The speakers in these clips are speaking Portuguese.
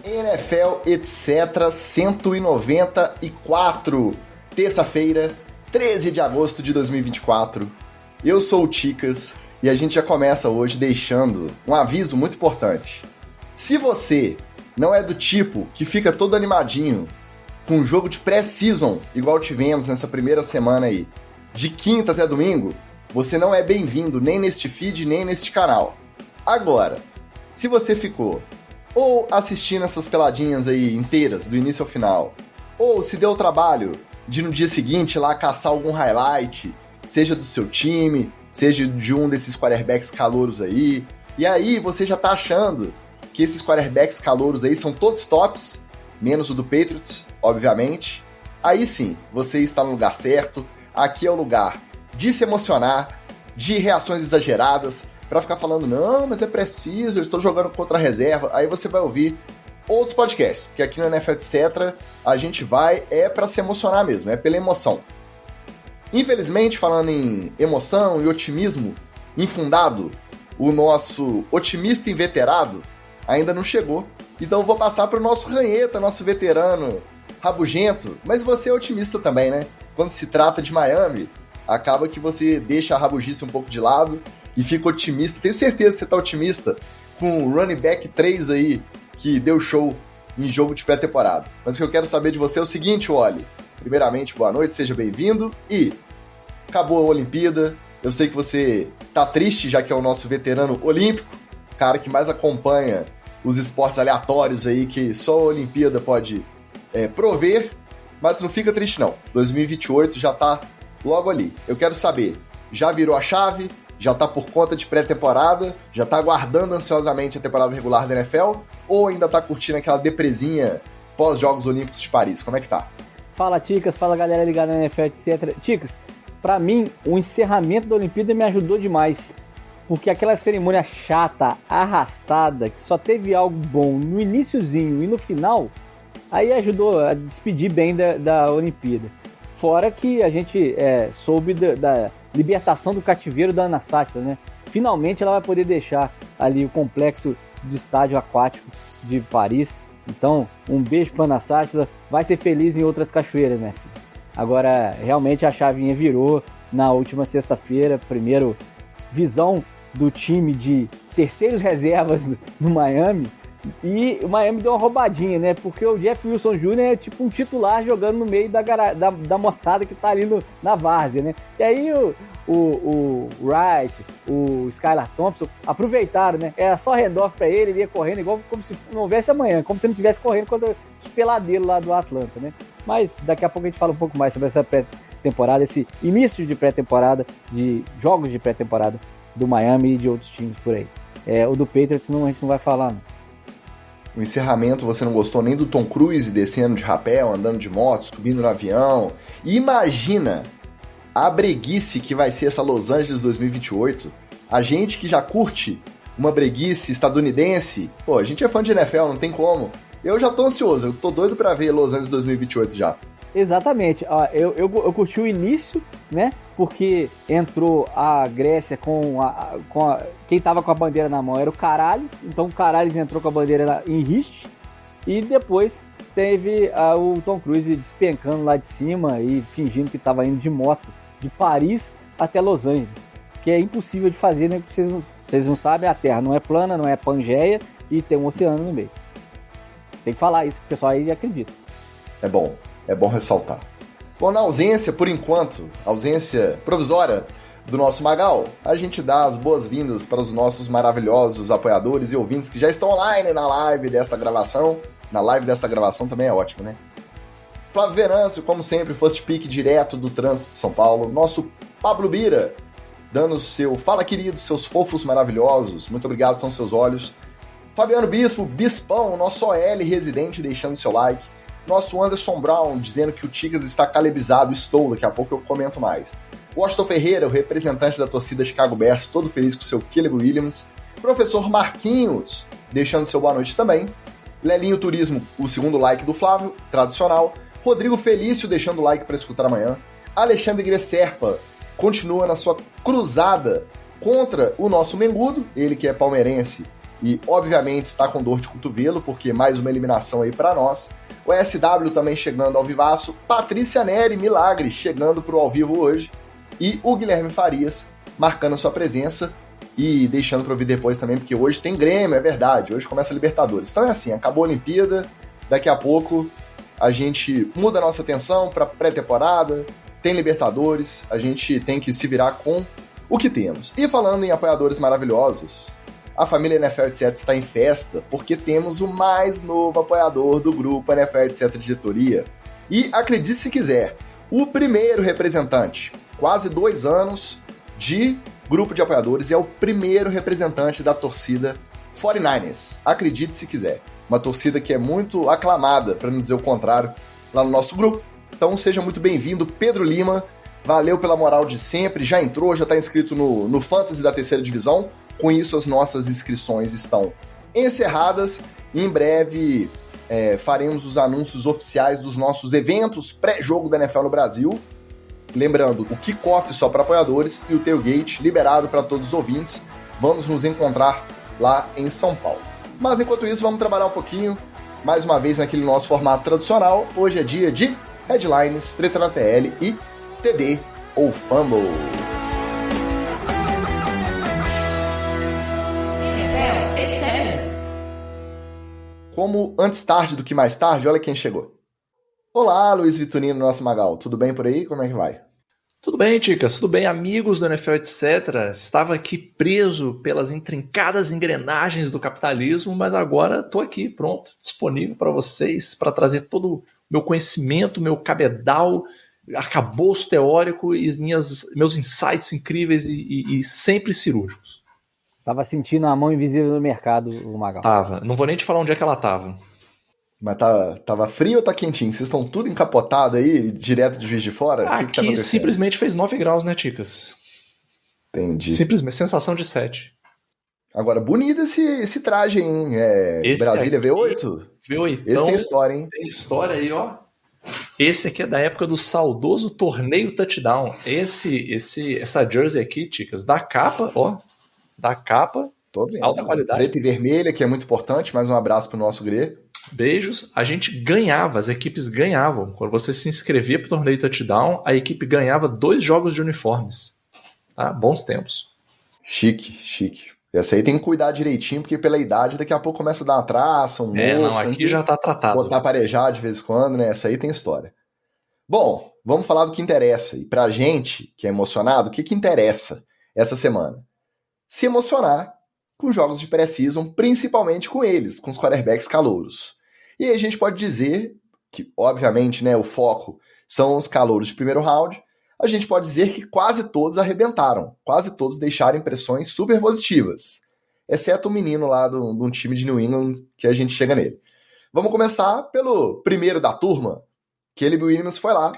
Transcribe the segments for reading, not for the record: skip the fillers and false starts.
NFL, etc. 194, terça-feira, 13 de agosto de 2024. Eu sou o Ticas e a gente já começa hoje deixando um aviso muito importante. Se você não é do tipo que fica todo animadinho com um jogo de pré-season, igual tivemos nessa primeira semana aí, de quinta até domingo, você não é bem-vindo nem neste feed, nem neste canal. Agora, se você ficou ou assistindo essas peladinhas aí inteiras, do início ao final, ou se deu o trabalho de no dia seguinte lá caçar algum highlight, seja do seu time, seja de um desses quarterbacks calouros aí, e aí você já tá achando que esses quarterbacks calouros aí são todos tops, menos o do Patriots, obviamente, aí sim, você está no lugar certo. Aqui é o lugar de se emocionar, de reações exageradas, pra ficar falando, não, mas é preciso, eu estou jogando contra a reserva. Aí você vai ouvir outros podcasts, porque aqui no NFL, etc., a gente vai, pra se emocionar mesmo, é pela emoção. Infelizmente, falando em emoção e otimismo infundado, o nosso otimista inveterado ainda não chegou. Então eu vou passar pro nosso ranheta, nosso veterano rabugento, mas você é otimista também, né? Quando se trata de Miami, acaba que você deixa a rabugice um pouco de lado e fica otimista. Tenho certeza que você tá otimista com o running back 3 aí, que deu show em jogo de pré-temporada. Mas o que eu quero saber de você é o seguinte, Wally. Primeiramente, boa noite, seja bem-vindo. E acabou a Olimpíada. Eu sei que você tá triste, já que é o nosso veterano olímpico, cara que mais acompanha os esportes aleatórios aí que só a Olimpíada pode prover. Mas não fica triste não. 2028 já tá logo ali. Eu quero saber, já virou a chave? Já tá por conta de pré-temporada? Já tá aguardando ansiosamente a temporada regular da NFL? Ou ainda tá curtindo aquela depresinha pós-Jogos Olímpicos de Paris? Como é que tá? Fala, Ticas. Fala, galera ligada na NFL, etc. Ticas, pra mim, o encerramento da Olimpíada me ajudou demais. Porque aquela cerimônia chata, arrastada, que só teve algo bom no iniciozinho e no final, aí ajudou a despedir bem da Olimpíada. Fora que a gente soube da libertação do cativeiro da Ana Sátila, né? Finalmente ela vai poder deixar ali o complexo do estádio aquático de Paris. Então, um beijo pra Ana Sátila. Vai ser feliz em outras cachoeiras, né, filho? Agora, realmente a chavinha virou na última sexta-feira. Primeiro, visão do time de terceiros reservas no Miami. E o Miami deu uma roubadinha, né? Porque o Jeff Wilson Jr. é tipo um titular jogando no meio da moçada que tá ali na várzea, né? E aí o Wright, o Skylar Thompson aproveitaram, né? Era só handoff pra ele ia correndo igual como se não houvesse amanhã, como se ele não estivesse correndo contra os peladeiros lá do Atlanta, né? Mas daqui a pouco a gente fala um pouco mais sobre essa pré-temporada, esse início de pré-temporada, de jogos de pré-temporada do Miami e de outros times por aí. O do Patriots a gente não vai falar, não. O encerramento, você não gostou nem do Tom Cruise descendo de rapel, andando de moto, subindo no avião. E imagina a breguice que vai ser essa Los Angeles 2028. A gente que já curte uma breguice estadunidense, pô, a gente é fã de NFL, não tem como. Eu já tô ansioso, eu tô doido pra ver Los Angeles 2028 já. Exatamente, eu curti o início, né, porque entrou a Grécia quem tava com a bandeira na mão era o Caralhos, então o Caralhos entrou com a bandeira em riste, e depois teve o Tom Cruise despencando lá de cima e fingindo que tava indo de moto de Paris até Los Angeles, que é impossível de fazer, né, porque vocês não sabem, a Terra não é plana, não é Pangeia e tem um oceano no meio. Tem que falar isso, o pessoal aí acredita. É bom ressaltar. Bom, na ausência, por enquanto, ausência provisória do nosso Magal, a gente dá as boas-vindas para os nossos maravilhosos apoiadores e ouvintes que já estão online na live desta gravação. Na live desta gravação também é ótimo, né? Flávio Venâncio, como sempre, first pick direto do trânsito de São Paulo. Nosso Pablo Bira, dando o seu fala, queridos, seus fofos maravilhosos. Muito obrigado, são seus olhos. Fabiano Bispo, Bispão, nosso OL residente, deixando seu like. Nosso Anderson Brown, dizendo que o Ticas está calebizado. Estou, daqui a pouco eu comento mais. Washington Ferreira, o representante da torcida Chicago Bears, todo feliz com o seu Caleb Williams. Professor Marquinhos, deixando seu boa noite também. Lelinho Turismo, o segundo like do Flávio, tradicional. Rodrigo Felício, deixando o like para escutar amanhã. Alexandre Gresserpa, continua na sua cruzada contra o nosso Mengudo, ele que é palmeirense e obviamente está com dor de cotovelo, porque mais uma eliminação aí para nós. O SW também chegando ao vivaço, Patrícia Neri, milagre, chegando pro ao vivo hoje, e o Guilherme Farias marcando a sua presença e deixando para ouvir depois também, porque hoje tem Grêmio, é verdade, hoje começa a Libertadores. Então é assim, acabou a Olimpíada, daqui a pouco a gente muda a nossa atenção para pré-temporada, tem Libertadores, a gente tem que se virar com o que temos. E falando em apoiadores maravilhosos, a família NFL Etc está em festa, porque temos o mais novo apoiador do grupo NFL Etc Diretoria. E acredite se quiser, o primeiro representante, quase 2 anos de grupo de apoiadores, é o primeiro representante da torcida 49ers. Acredite se quiser. Uma torcida que é muito aclamada, para não dizer o contrário, lá no nosso grupo. Então seja muito bem-vindo, Pedro Lima. Valeu pela moral de sempre. Já entrou, já está inscrito no Fantasy da terceira divisão. Com isso, as nossas inscrições estão encerradas. E em breve faremos os anúncios oficiais dos nossos eventos pré-jogo da NFL no Brasil. Lembrando, o kickoff só para apoiadores e o tailgate liberado para todos os ouvintes. Vamos nos encontrar lá em São Paulo. Mas enquanto isso, vamos trabalhar um pouquinho, mais uma vez naquele nosso formato tradicional. Hoje é dia de headlines, treta na TL e TD ou Fumble. Como antes tarde do que mais tarde, olha quem chegou. Olá, Luiz Vitorino, nosso Magal. Tudo bem por aí? Como é que vai? Tudo bem, Ticas. Tudo bem, amigos do NFL Etc. Estava aqui preso pelas intrincadas engrenagens do capitalismo, mas agora estou aqui, pronto, disponível para vocês, para trazer todo o meu conhecimento, meu cabedal, arcabouço teórico e meus insights incríveis e sempre cirúrgicos. Tava sentindo a mão invisível no mercado, o Magal. Tava. Não vou nem te falar onde é que ela tava. Mas tava frio ou tá quentinho? Vocês estão tudo encapotado aí, direto de Juiz de Fora? Aqui tá simplesmente fez 9 graus, né, Ticas? Entendi. Simplesmente, sensação de 7. Agora, bonito esse traje, hein? Brasília aqui, V8? V8. Esse tem história, hein? Tem história aí, ó. Esse aqui é da época do saudoso torneio touchdown. Essa jersey aqui, Ticas, da capa, ó. Da capa, tô vendo, alta qualidade. Preta e vermelha, que é muito importante. Mais um abraço pro nosso Grê. Beijos. A gente ganhava, as equipes ganhavam. Quando você se inscrevia pro torneio touchdown, a equipe ganhava 2 jogos de uniformes. Tá? Bons tempos. Chique. Essa aí tem que cuidar direitinho, porque pela idade daqui a pouco começa a dar uma traça, um mofo. Não, aqui já tá tratado. Botar parejar de vez em quando, né? Essa aí tem história. Bom, vamos falar do que interessa. E pra gente, que é emocionado, o que interessa essa semana? Se emocionar com jogos de pré-season, principalmente com eles, com os quarterbacks calouros. E aí a gente pode dizer que, obviamente, né, o foco são os calouros de primeiro round, a gente pode dizer que quase todos arrebentaram, quase todos deixaram impressões super positivas, exceto o menino lá de um time de New England, que a gente chega nele. Vamos começar pelo primeiro da turma, Caleb Williams foi lá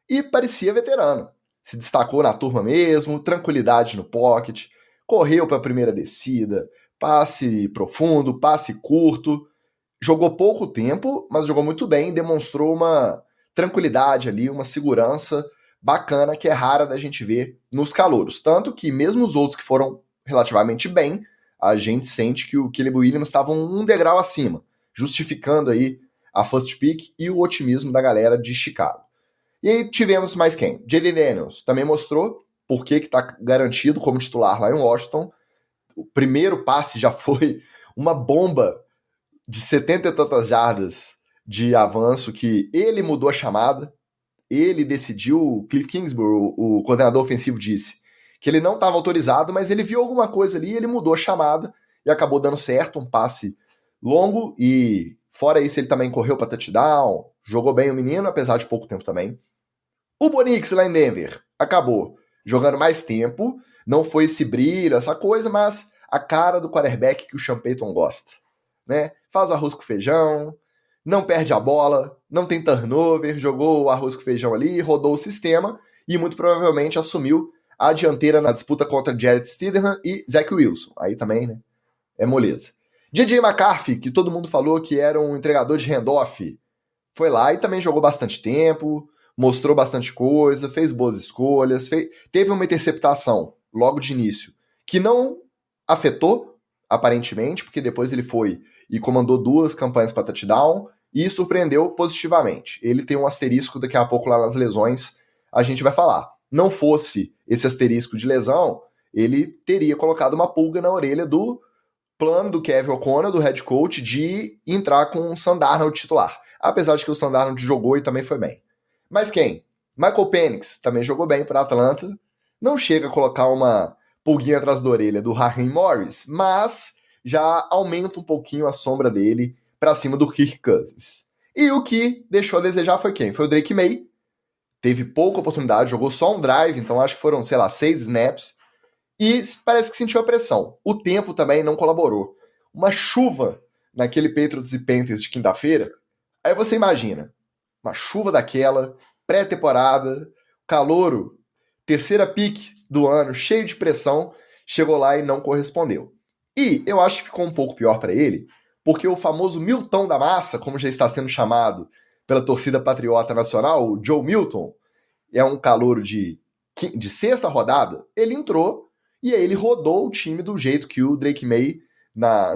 e parecia veterano. Se destacou na turma mesmo, tranquilidade no pocket, correu para a primeira descida, passe profundo, passe curto, jogou pouco tempo, mas jogou muito bem, demonstrou uma tranquilidade ali, uma segurança bacana que é rara da gente ver nos calouros. Tanto que mesmo os outros que foram relativamente bem, a gente sente que o Caleb Williams estava um degrau acima, justificando aí a first pick e o otimismo da galera de Chicago. E aí tivemos mais quem? Jayden Daniels também mostrou por que está garantido como titular lá em Washington. O primeiro passe já foi uma bomba de 70 e tantas jardas de avanço que ele mudou a chamada, ele decidiu, o Cliff Kingsbury, o coordenador ofensivo, disse que ele não estava autorizado, mas ele viu alguma coisa ali, ele mudou a chamada e acabou dando certo, um passe longo e fora isso ele também correu para touchdown, jogou bem o menino, apesar de pouco tempo também. O Bo Nix lá em Denver acabou jogando mais tempo, não foi esse brilho, essa coisa, mas a cara do quarterback que o Sean Payton gosta, né? Faz arroz com feijão, não perde a bola, não tem turnover, jogou o arroz com feijão ali, rodou o sistema e muito provavelmente assumiu a dianteira na disputa contra Jarrett Stidham e Zach Wilson. Aí também, né? É moleza. J.J. McCarthy, que todo mundo falou que era um entregador de handoff, foi lá e também jogou bastante tempo, mostrou bastante coisa, fez boas escolhas, teve uma interceptação logo de início que não afetou aparentemente, porque depois ele foi e comandou 2 campanhas para touchdown e surpreendeu positivamente. Ele tem um asterisco daqui a pouco lá nas lesões, a gente vai falar. Não fosse esse asterisco de lesão, ele teria colocado uma pulga na orelha do plano do Kevin O'Connell, do head coach, de entrar com o Sam Darnold titular. Apesar de que o Sam Darnold jogou e também foi bem. Mas quem? Michael Penix também jogou bem para Atlanta. Não chega a colocar uma pulguinha atrás da orelha do Raheem Morris, mas já aumenta um pouquinho a sombra dele para cima do Kirk Cousins. E o que deixou a desejar foi quem? Foi o Drake May. Teve pouca oportunidade, jogou só um drive, então acho que foram, 6 snaps. E parece que sentiu a pressão. O tempo também não colaborou. Uma chuva naquele Patriots e Panthers de quinta-feira. Aí você imagina, uma chuva daquela, pré-temporada, calouro, terceira pick do ano, cheio de pressão, chegou lá e não correspondeu. E eu acho que ficou um pouco pior para ele, porque o famoso Milton da Massa, como já está sendo chamado pela torcida patriota nacional, o Joe Milton, é um calouro de 6ª rodada, ele entrou e aí ele rodou o time do jeito que o Drake May,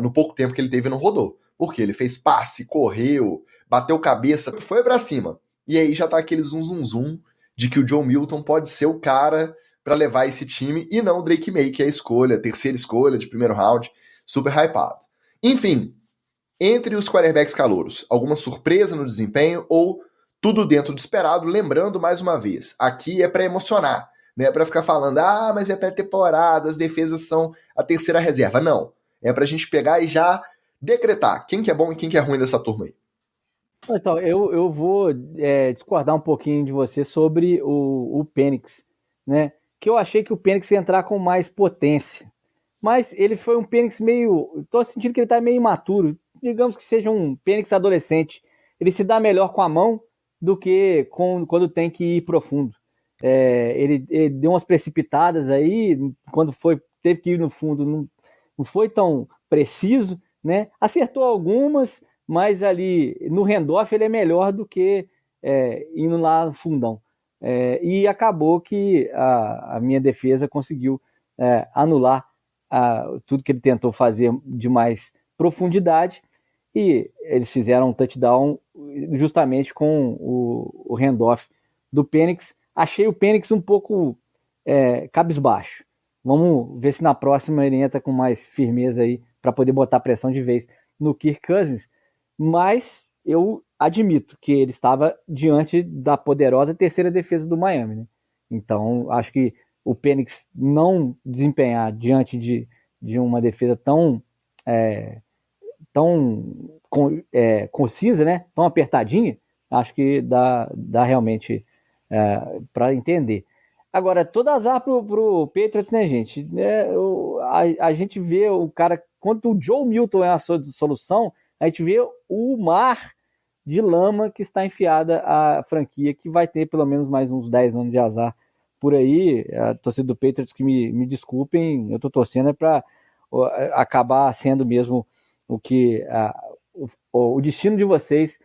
no pouco tempo que ele teve, não rodou. Porque ele fez passe, correu, bateu cabeça, foi pra cima. E aí já tá aquele zum de que o Joe Milton pode ser o cara para levar esse time e não o Drake May, que é a escolha, terceira escolha de primeiro round, super hypado. Enfim, entre os quarterbacks calouros, alguma surpresa no desempenho ou tudo dentro do esperado? Lembrando mais uma vez, aqui é para emocionar, não é para ficar falando, mas é pré-temporada, as defesas são a terceira reserva. Não, é pra gente pegar e já decretar quem que é bom e quem que é ruim dessa turma aí. Então, eu vou discordar um pouquinho de você sobre o Penix, né? Que eu achei que o Penix ia entrar com mais potência. Mas ele foi um Penix meio... Tô sentindo que ele tá meio imaturo. Digamos que seja um Penix adolescente. Ele se dá melhor com a mão do que quando tem que ir profundo. Ele deu umas precipitadas aí, quando teve que ir no fundo, não foi tão preciso, né? Acertou algumas, mas ali no handoff ele é melhor do que indo lá no fundão. E acabou que a minha defesa conseguiu anular tudo que ele tentou fazer de mais profundidade, e eles fizeram um touchdown justamente com o handoff do Penix. Achei o Penix um pouco cabisbaixo. Vamos ver se na próxima ele entra com mais firmeza aí para poder botar pressão de vez no Kirk Cousins. Mas eu admito que ele estava diante da poderosa terceira defesa do Miami, né? Então acho que o Penix não desempenhar diante de uma defesa tão concisa, né? Tão apertadinha, acho que dá realmente para entender. Agora, todo azar pro Patriots, né, gente? A gente vê o cara, quando o Joe Milton é a solução, a gente vê o mar de lama que está enfiada a franquia, que vai ter pelo menos mais uns 10 anos de azar por aí. A torcida do Patriots, que me desculpem, eu tô torcendo para acabar sendo mesmo o que o destino de vocês,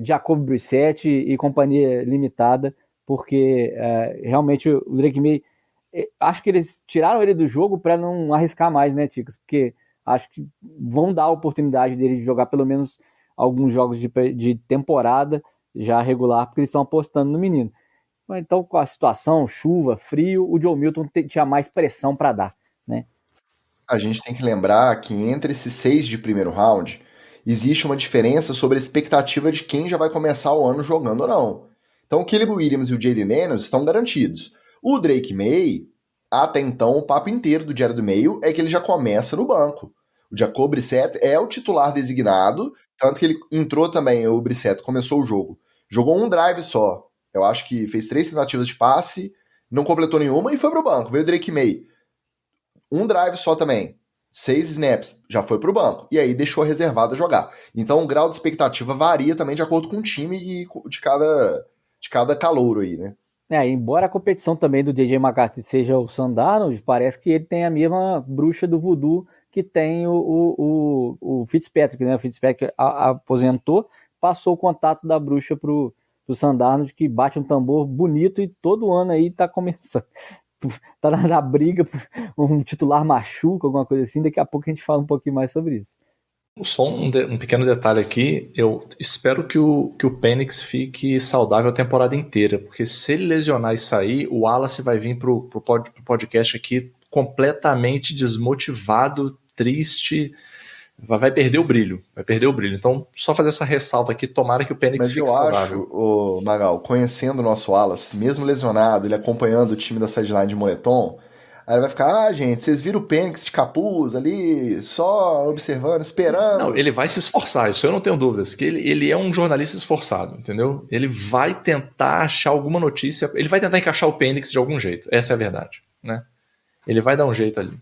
Jacob Brissett e companhia limitada, porque realmente o Drake May, acho que eles tiraram ele do jogo para não arriscar mais, né, Ticos? Porque acho que vão dar a oportunidade dele de jogar pelo menos alguns jogos de temporada já regular, porque eles estão apostando no menino. Então, com a situação, chuva, frio, o Joe Milton tinha mais pressão para dar, né? A gente tem que lembrar que entre esses 6 de primeiro round, existe uma diferença sobre a expectativa de quem já vai começar o ano jogando ou não. Então o Caleb Williams e o Jayden Daniels estão garantidos. O Drake May, até então, o papo inteiro do Diário do Meio é que ele já começa no banco. O Jacob Brissett é o titular designado, tanto que ele entrou também, o Brissett começou o jogo. Jogou um drive só. Eu acho que fez 3 tentativas de passe, não completou nenhuma e foi pro banco. Veio o Drake May. Um drive só também. 6 snaps, já foi pro banco. E aí deixou a reservada jogar. Então o grau de expectativa varia também de acordo com o time e de cada calouro aí, né? Embora a competição também do DJ McCarthy seja o Sam Darnold, parece que ele tem a mesma bruxa do voodoo que tem o Fitzpatrick, né? O Fitzpatrick aposentou, passou o contato da bruxa pro Sam Darnold, que bate um tambor bonito e todo ano aí tá começando. tá na briga, um titular machuca, alguma coisa assim. Daqui a pouco a gente fala um pouquinho mais sobre isso. Só um pequeno detalhe aqui, eu espero que o Penix fique saudável a temporada inteira, porque se ele lesionar e sair, o Wallace vai vir pro podcast aqui completamente desmotivado, triste, vai perder o brilho, Então, só fazer essa ressalva aqui, tomara que o Penix fique saudável. Mas eu acho, Magal, conhecendo o nosso Wallace, mesmo lesionado, ele acompanhando o time da sideline de moletom, aí ele vai ficar, gente, vocês viram o Penix de capuz ali, só observando, esperando. Não, ele vai se esforçar, isso eu não tenho dúvidas, que ele é um jornalista esforçado, entendeu? Ele vai tentar achar alguma notícia, ele vai tentar encaixar o Penix de algum jeito, essa é a verdade, né? Ele vai dar um jeito ali.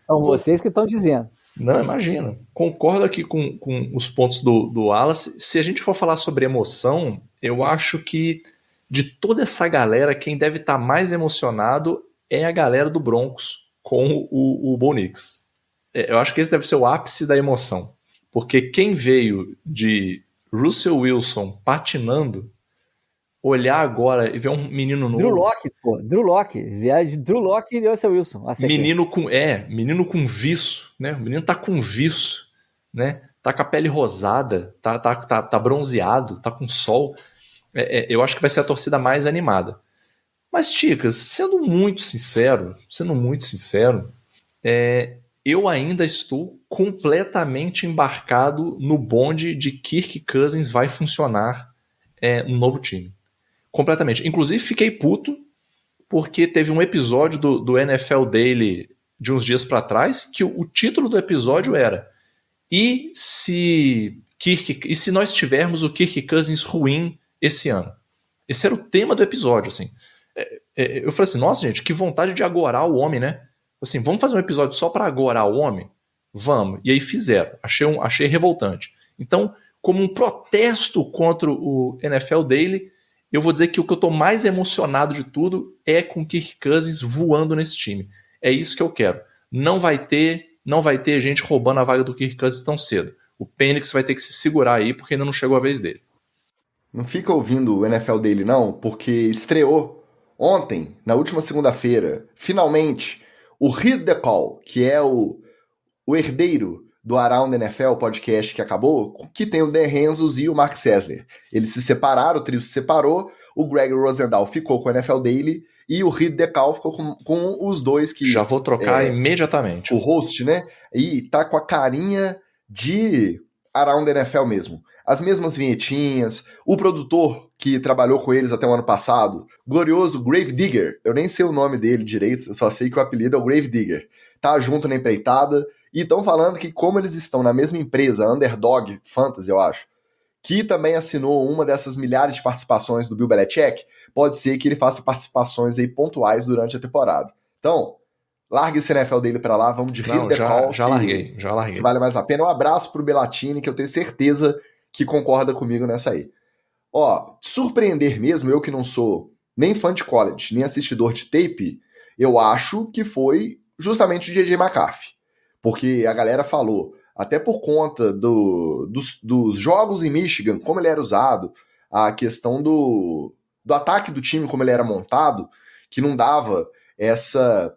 São vocês que estão dizendo. Não, imagina. Concordo aqui com os pontos do Wallace. Se a gente for falar sobre emoção, eu acho que de toda essa galera, quem deve estar mais emocionado é a galera do Broncos com o Bo Nix. Eu acho que esse deve ser o ápice da emoção. Porque quem veio de Russell Wilson patinando, olhar agora e ver um menino novo. Drew Locke. Viagem de Drew Locke e Russell Wilson. Menino com viço, né? O menino tá com viço, né? Tá com a pele rosada, tá bronzeado, tá com sol. Eu acho que vai ser a torcida mais animada. Mas, Ticas, sendo muito sincero, eu ainda estou completamente embarcado no bonde de Kirk Cousins vai funcionar no novo time. Completamente. Inclusive, fiquei puto porque teve um episódio do NFL Daily de uns dias para trás que o título do episódio era E se nós tivermos o Kirk Cousins ruim esse ano? Esse era o tema do episódio, assim. Eu falei assim, nossa, gente, que vontade de agorar o homem, né? Assim, vamos fazer um episódio só para agorar o homem? Vamos. E aí fizeram. Achei revoltante. Então, como um protesto contra o NFL Daily, eu vou dizer que o que eu tô mais emocionado de tudo é com o Kirk Cousins voando nesse time. É isso que eu quero. Não vai ter gente roubando a vaga do Kirk Cousins tão cedo. O Penix vai ter que se segurar aí, porque ainda não chegou a vez dele. Não fica ouvindo o NFL dele, não, porque estreou ontem, na última segunda-feira, finalmente, o Read the Call, que é o herdeiro do Around NFL podcast que acabou, que tem o Dan Renzos e o Mark Sessler. Eles se separaram, o trio se separou, o Greg Rosendahl ficou com o NFL Daily e o Read the Call ficou com os dois que... Já vou trocar imediatamente. O host, né? E tá com a carinha de Around NFL mesmo. As mesmas vinhetinhas, o produtor que trabalhou com eles até o ano passado, glorioso Grave Digger, eu nem sei o nome dele direito, eu só sei que o apelido é o Grave Digger, tá junto na empreitada, e estão falando que como eles estão na mesma empresa, Underdog Fantasy, eu acho, que também assinou uma dessas milhares de participações do Bill Belichick, pode ser que ele faça participações aí pontuais durante a temporada. Então, larga esse NFL dele pra lá, vamos de Read the Call. Já larguei. Que vale mais a pena. Um abraço pro Belatini, que eu tenho certeza que concorda comigo nessa aí. Ó, surpreender mesmo, eu que não sou nem fã de college, nem assistidor de tape, eu acho que foi justamente o J.J. McCarthy. Porque a galera falou, até por conta dos jogos em Michigan, como ele era usado, a questão do ataque do time, como ele era montado, que não dava essa...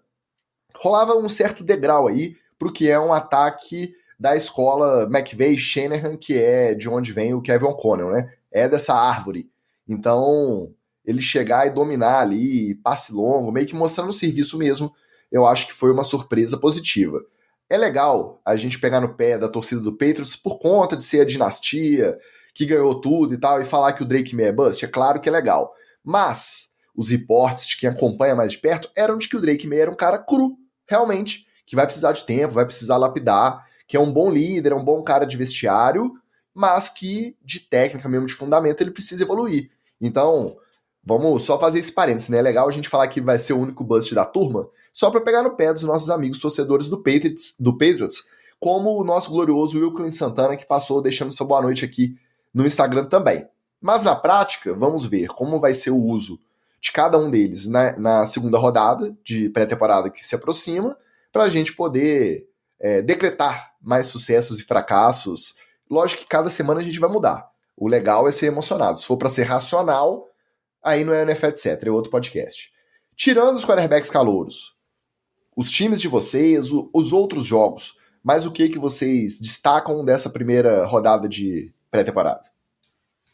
Rolava um certo degrau aí pro que é um ataque da escola McVay-Shanahan, que é de onde vem o Kevin O'Connell, né? É dessa árvore. Então, ele chegar e dominar ali, passe longo, meio que mostrando o serviço mesmo, eu acho que foi uma surpresa positiva. É legal a gente pegar no pé da torcida do Patriots por conta de ser a dinastia, que ganhou tudo e tal, e falar que o Drake May é bust, é claro que é legal. Mas os reportes de quem acompanha mais de perto eram de que o Drake May era um cara cru, realmente, que vai precisar de tempo, vai precisar lapidar, que é um bom líder, é um bom cara de vestiário, mas que de técnica mesmo, de fundamento, ele precisa evoluir. Então, vamos só fazer esse parênteses, né? É legal a gente falar que vai ser o único bust da turma, só para pegar no pé dos nossos amigos torcedores do Patriots, como o nosso glorioso Wilklin Santana, que passou deixando sua boa noite aqui no Instagram também. Mas na prática, vamos ver como vai ser o uso de cada um deles na segunda rodada de pré-temporada que se aproxima, para a gente poder decretar mais sucessos e fracassos. Lógico que cada semana a gente vai mudar. O legal é ser emocionado. Se for para ser racional, aí não é NFL, etc. É outro podcast. tirando os quarterbacks calouros, os times de vocês, os outros jogos, mas o que vocês destacam dessa primeira rodada de pré-temporada?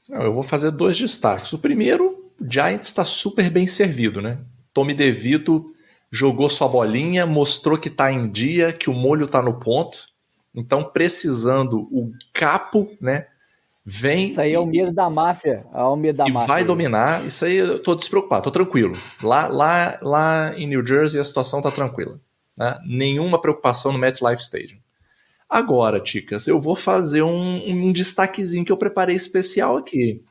Eu vou fazer 2 destaques. O primeiro, o Giants está super bem servido, né? Tommy DeVito jogou sua bolinha, mostrou que está em dia, que o molho está no ponto. Então, precisando, o capo, né? Vem. Isso aí é o medo da máfia. É o medo da máfia. Vai dominar. Isso aí eu tô despreocupado, tô tranquilo. Lá em New Jersey a situação tá tranquila. Né? Nenhuma preocupação no MetLife Stadium. Agora, Ticas, eu vou fazer um destaquezinho que eu preparei especial aqui.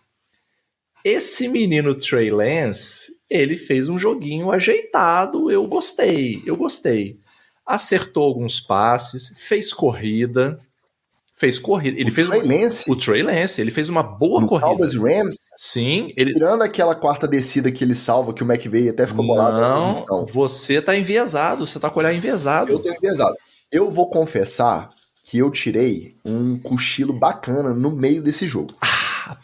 Esse menino Trey Lance, ele fez um joguinho ajeitado, eu gostei. Acertou alguns passes, fez corrida. Ele fez o Trey Lance, ele fez uma boa no corrida. Cowboys Rams? Sim. Tirando aquela quarta descida que ele salva, que o McVay até ficou bolado. Não, você tá enviesado, você tá com o olhar enviesado. Eu tô enviesado. Eu vou confessar que eu tirei um cochilo bacana no meio desse jogo.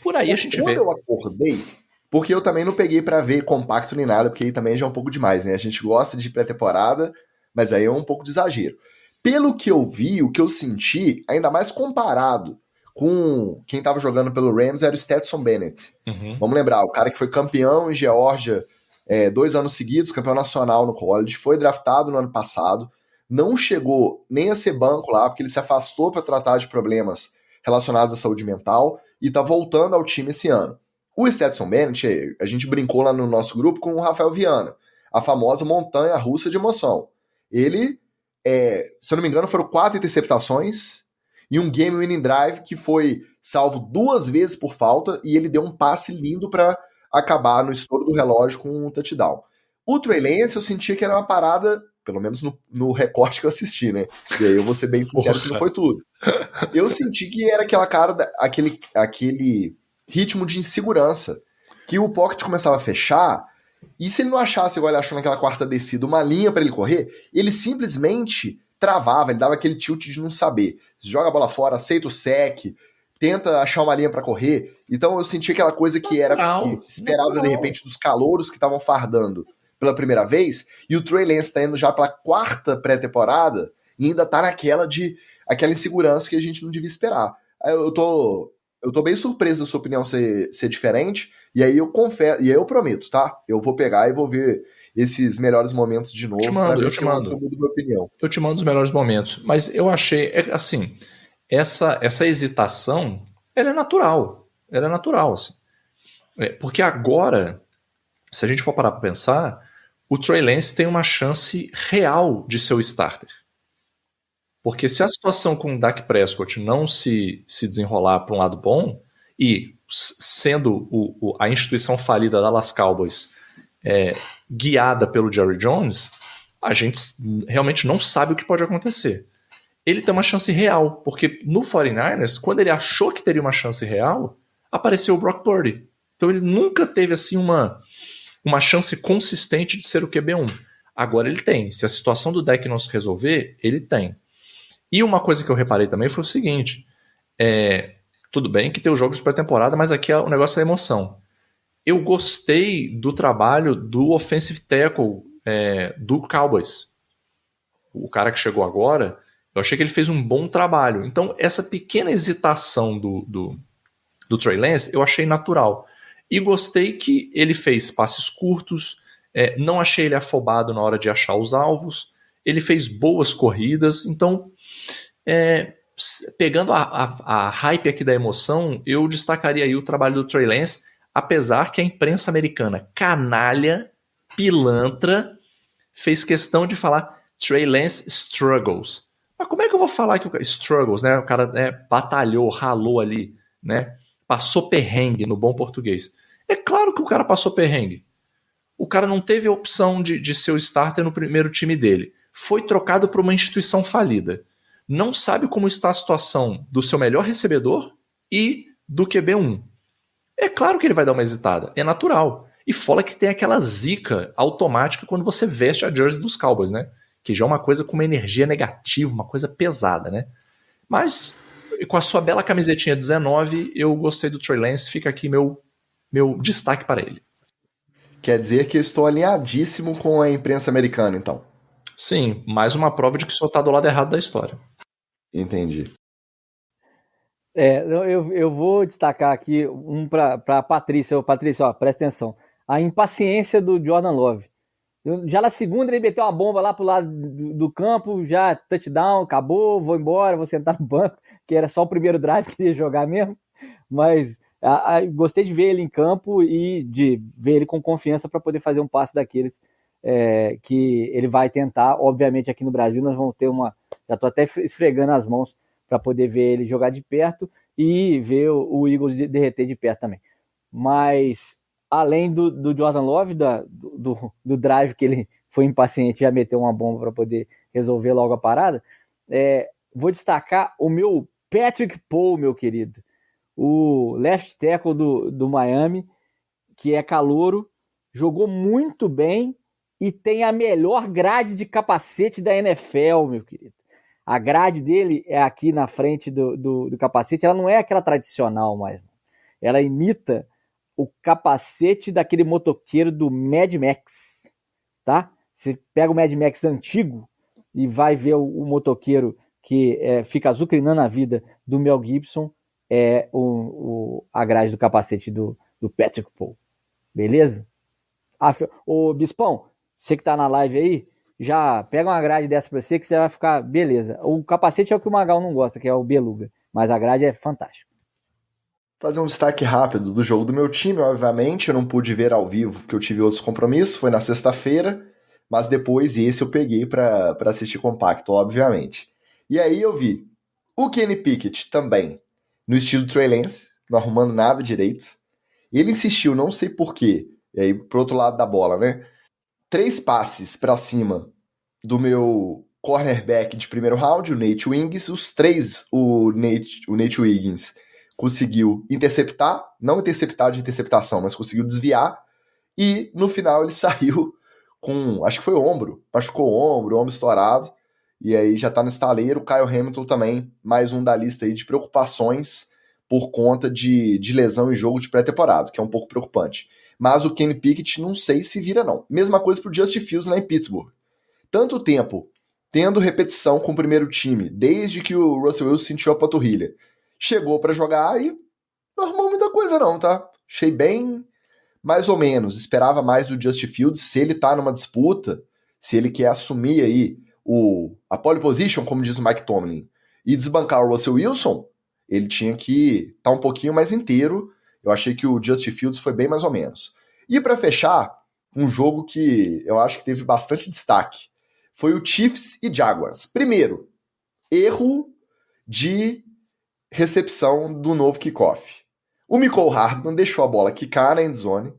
Por aí a gente vê. Quando eu acordei, porque eu também não peguei pra ver compacto nem nada, porque aí também já é um pouco demais, né? A gente gosta de pré-temporada, mas aí é um pouco de exagero. Pelo que eu vi, o que eu senti, ainda mais comparado com quem tava jogando pelo Rams, era o Stetson Bennett. Uhum. Vamos lembrar, o cara que foi campeão em Geórgia 2 anos seguidos, campeão nacional no college, foi draftado no ano passado, não chegou nem a ser banco lá, porque ele se afastou para tratar de problemas relacionados à saúde mental e tá voltando ao time esse ano. O Stetson Bennett, a gente brincou lá no nosso grupo com o Rafael Viana, a famosa montanha russa de emoção. Ele, se eu não me engano, foram 4 interceptações e um game-winning drive que foi salvo 2 vezes por falta e ele deu um passe lindo para acabar no estouro do relógio com um touchdown. O Trey Lance, eu sentia que era uma parada, pelo menos no recorte que eu assisti, né? E aí eu vou ser bem sincero que não foi tudo. Eu senti que era aquela cara, aquele ritmo de insegurança, que o pocket começava a fechar, e se ele não achasse, igual ele achou naquela quarta descida, uma linha para ele correr, ele simplesmente travava, ele dava aquele tilt de não saber. Joga a bola fora, aceita o sec, tenta achar uma linha para correr. Então eu senti aquela coisa que era esperada de repente dos calouros que estavam fardando pela primeira vez, e o Trey Lance tá indo já pela 4ª pré-temporada e ainda tá aquela insegurança que a gente não devia esperar. Eu tô bem surpreso da sua opinião ser diferente, e aí eu confesso, e aí eu prometo, tá? Eu vou pegar e vou ver esses melhores momentos de novo. Eu te mando. Minha opinião. Eu te mando os melhores momentos, mas eu achei, assim, essa hesitação, ela é natural, assim. Porque agora, se a gente for parar para pensar, o Trey Lance tem uma chance real de ser o starter. Porque se a situação com o Dak Prescott não se desenrolar para um lado bom, e sendo a instituição falida Dallas Cowboys guiada pelo Jerry Jones, a gente realmente não sabe o que pode acontecer. Ele tem uma chance real, porque no 49ers, quando ele achou que teria uma chance real, apareceu o Brock Purdy. Então ele nunca teve assim uma chance consistente de ser o QB1. Agora ele tem. Se a situação do Dak não se resolver, ele tem. E uma coisa que eu reparei também foi o seguinte, tudo bem que tem os jogos de pré-temporada, mas aqui o negócio é emoção. Eu gostei do trabalho do offensive tackle do Cowboys. O cara que chegou agora, eu achei que ele fez um bom trabalho. Então essa pequena hesitação do Trey Lance, eu achei natural. E gostei que ele fez passes curtos, não achei ele afobado na hora de achar os alvos, ele fez boas corridas, então pegando a hype aqui da emoção, eu destacaria aí o trabalho do Trey Lance, apesar que a imprensa americana canalha, pilantra, fez questão de falar Trey Lance struggles. Mas como é que eu vou falar que o struggles, né? O cara batalhou, ralou ali, né? Passou perrengue no bom português. É claro que o cara passou perrengue. O cara não teve a opção de ser o starter no primeiro time dele. Foi trocado por uma instituição falida. Não sabe como está a situação do seu melhor recebedor e do QB1. É claro que ele vai dar uma hesitada. É natural. E fora que tem aquela zica automática quando você veste a jersey dos Cowboys, né? Que já é uma coisa com uma energia negativa, uma coisa pesada, né? Mas com a sua bela camisetinha 19, eu gostei do Trey Lance. Fica aqui meu destaque para ele. Quer dizer que eu estou alinhadíssimo com a imprensa americana, então. Sim, mais uma prova de que o senhor está do lado errado da história. Entendi. Eu vou destacar aqui para a Patrícia. Patrícia, ó, presta atenção. A impaciência do Jordan Love. Já na segunda ele meteu uma bomba lá pro lado do campo, já touchdown, acabou, vou embora, vou sentar no banco, que era só o primeiro drive que ia jogar mesmo. Mas gostei de ver ele em campo e de ver ele com confiança para poder fazer um passe daqueles que ele vai tentar. Obviamente aqui no Brasil nós vamos ter já estou até esfregando as mãos para poder ver ele jogar de perto e ver o Eagles derreter de perto também. Mas além do Jordan Love, do drive que ele foi impaciente e já meteu uma bomba para poder resolver logo a parada, vou destacar o meu Patrick Paul, meu querido, o left tackle do Miami, que é calouro, jogou muito bem e tem a melhor grade de capacete da NFL, meu querido. A grade dele é aqui na frente do capacete, ela não é aquela tradicional mais, não. Ela imita o capacete daquele motoqueiro do Mad Max, tá? Você pega o Mad Max antigo e vai ver o motoqueiro que fica azucrinando a vida do Mel Gibson, a grade do capacete do Patrick Paul. Beleza? Ô Bispão, você que tá na live aí, já pega uma grade dessa pra você que você vai ficar beleza. O capacete é o que o Magal não gosta, que é o beluga, mas a grade é fantástica. Fazer um destaque rápido do jogo do meu time, obviamente, eu não pude ver ao vivo porque eu tive outros compromissos, foi na sexta-feira, mas depois esse eu peguei pra assistir compacto, obviamente. E aí eu vi o Kenny Pickett também, no estilo Trey Lance, não arrumando nada direito. Ele insistiu, não sei porquê, e aí pro outro lado da bola, né? 3 passes pra cima do meu cornerback de primeiro round, o Nate Wiggins, os 3, o Nate Wiggins conseguiu interceptar, não interceptar de interceptação, mas conseguiu desviar, e no final ele saiu com, acho que foi o ombro, machucou o ombro estourado, e aí já tá no estaleiro. O Kyle Hamilton também, mais um da lista aí de preocupações por conta de lesão em jogo de pré-temporada, que é um pouco preocupante. Mas o Kenny Pickett não sei se vira não. Mesma coisa pro Justin Fields lá em Pittsburgh. Tanto tempo tendo repetição com o primeiro time, desde que o Russell Wilson sentiu a panturrilha, chegou pra jogar e não arrumou muita coisa não, tá? Achei bem mais ou menos. Esperava mais do Justin Fields, se ele tá numa disputa, se ele quer assumir aí a pole position, como diz o Mike Tomlin, e desbancar o Russell Wilson, ele tinha que estar um pouquinho mais inteiro. Eu achei que o Justin Fields foi bem mais ou menos. E para fechar, um jogo que eu acho que teve bastante destaque foi o Chiefs e Jaguars. Primeiro, erro de recepção do novo kickoff. O Mecole Hardman deixou a bola quicar na endzone,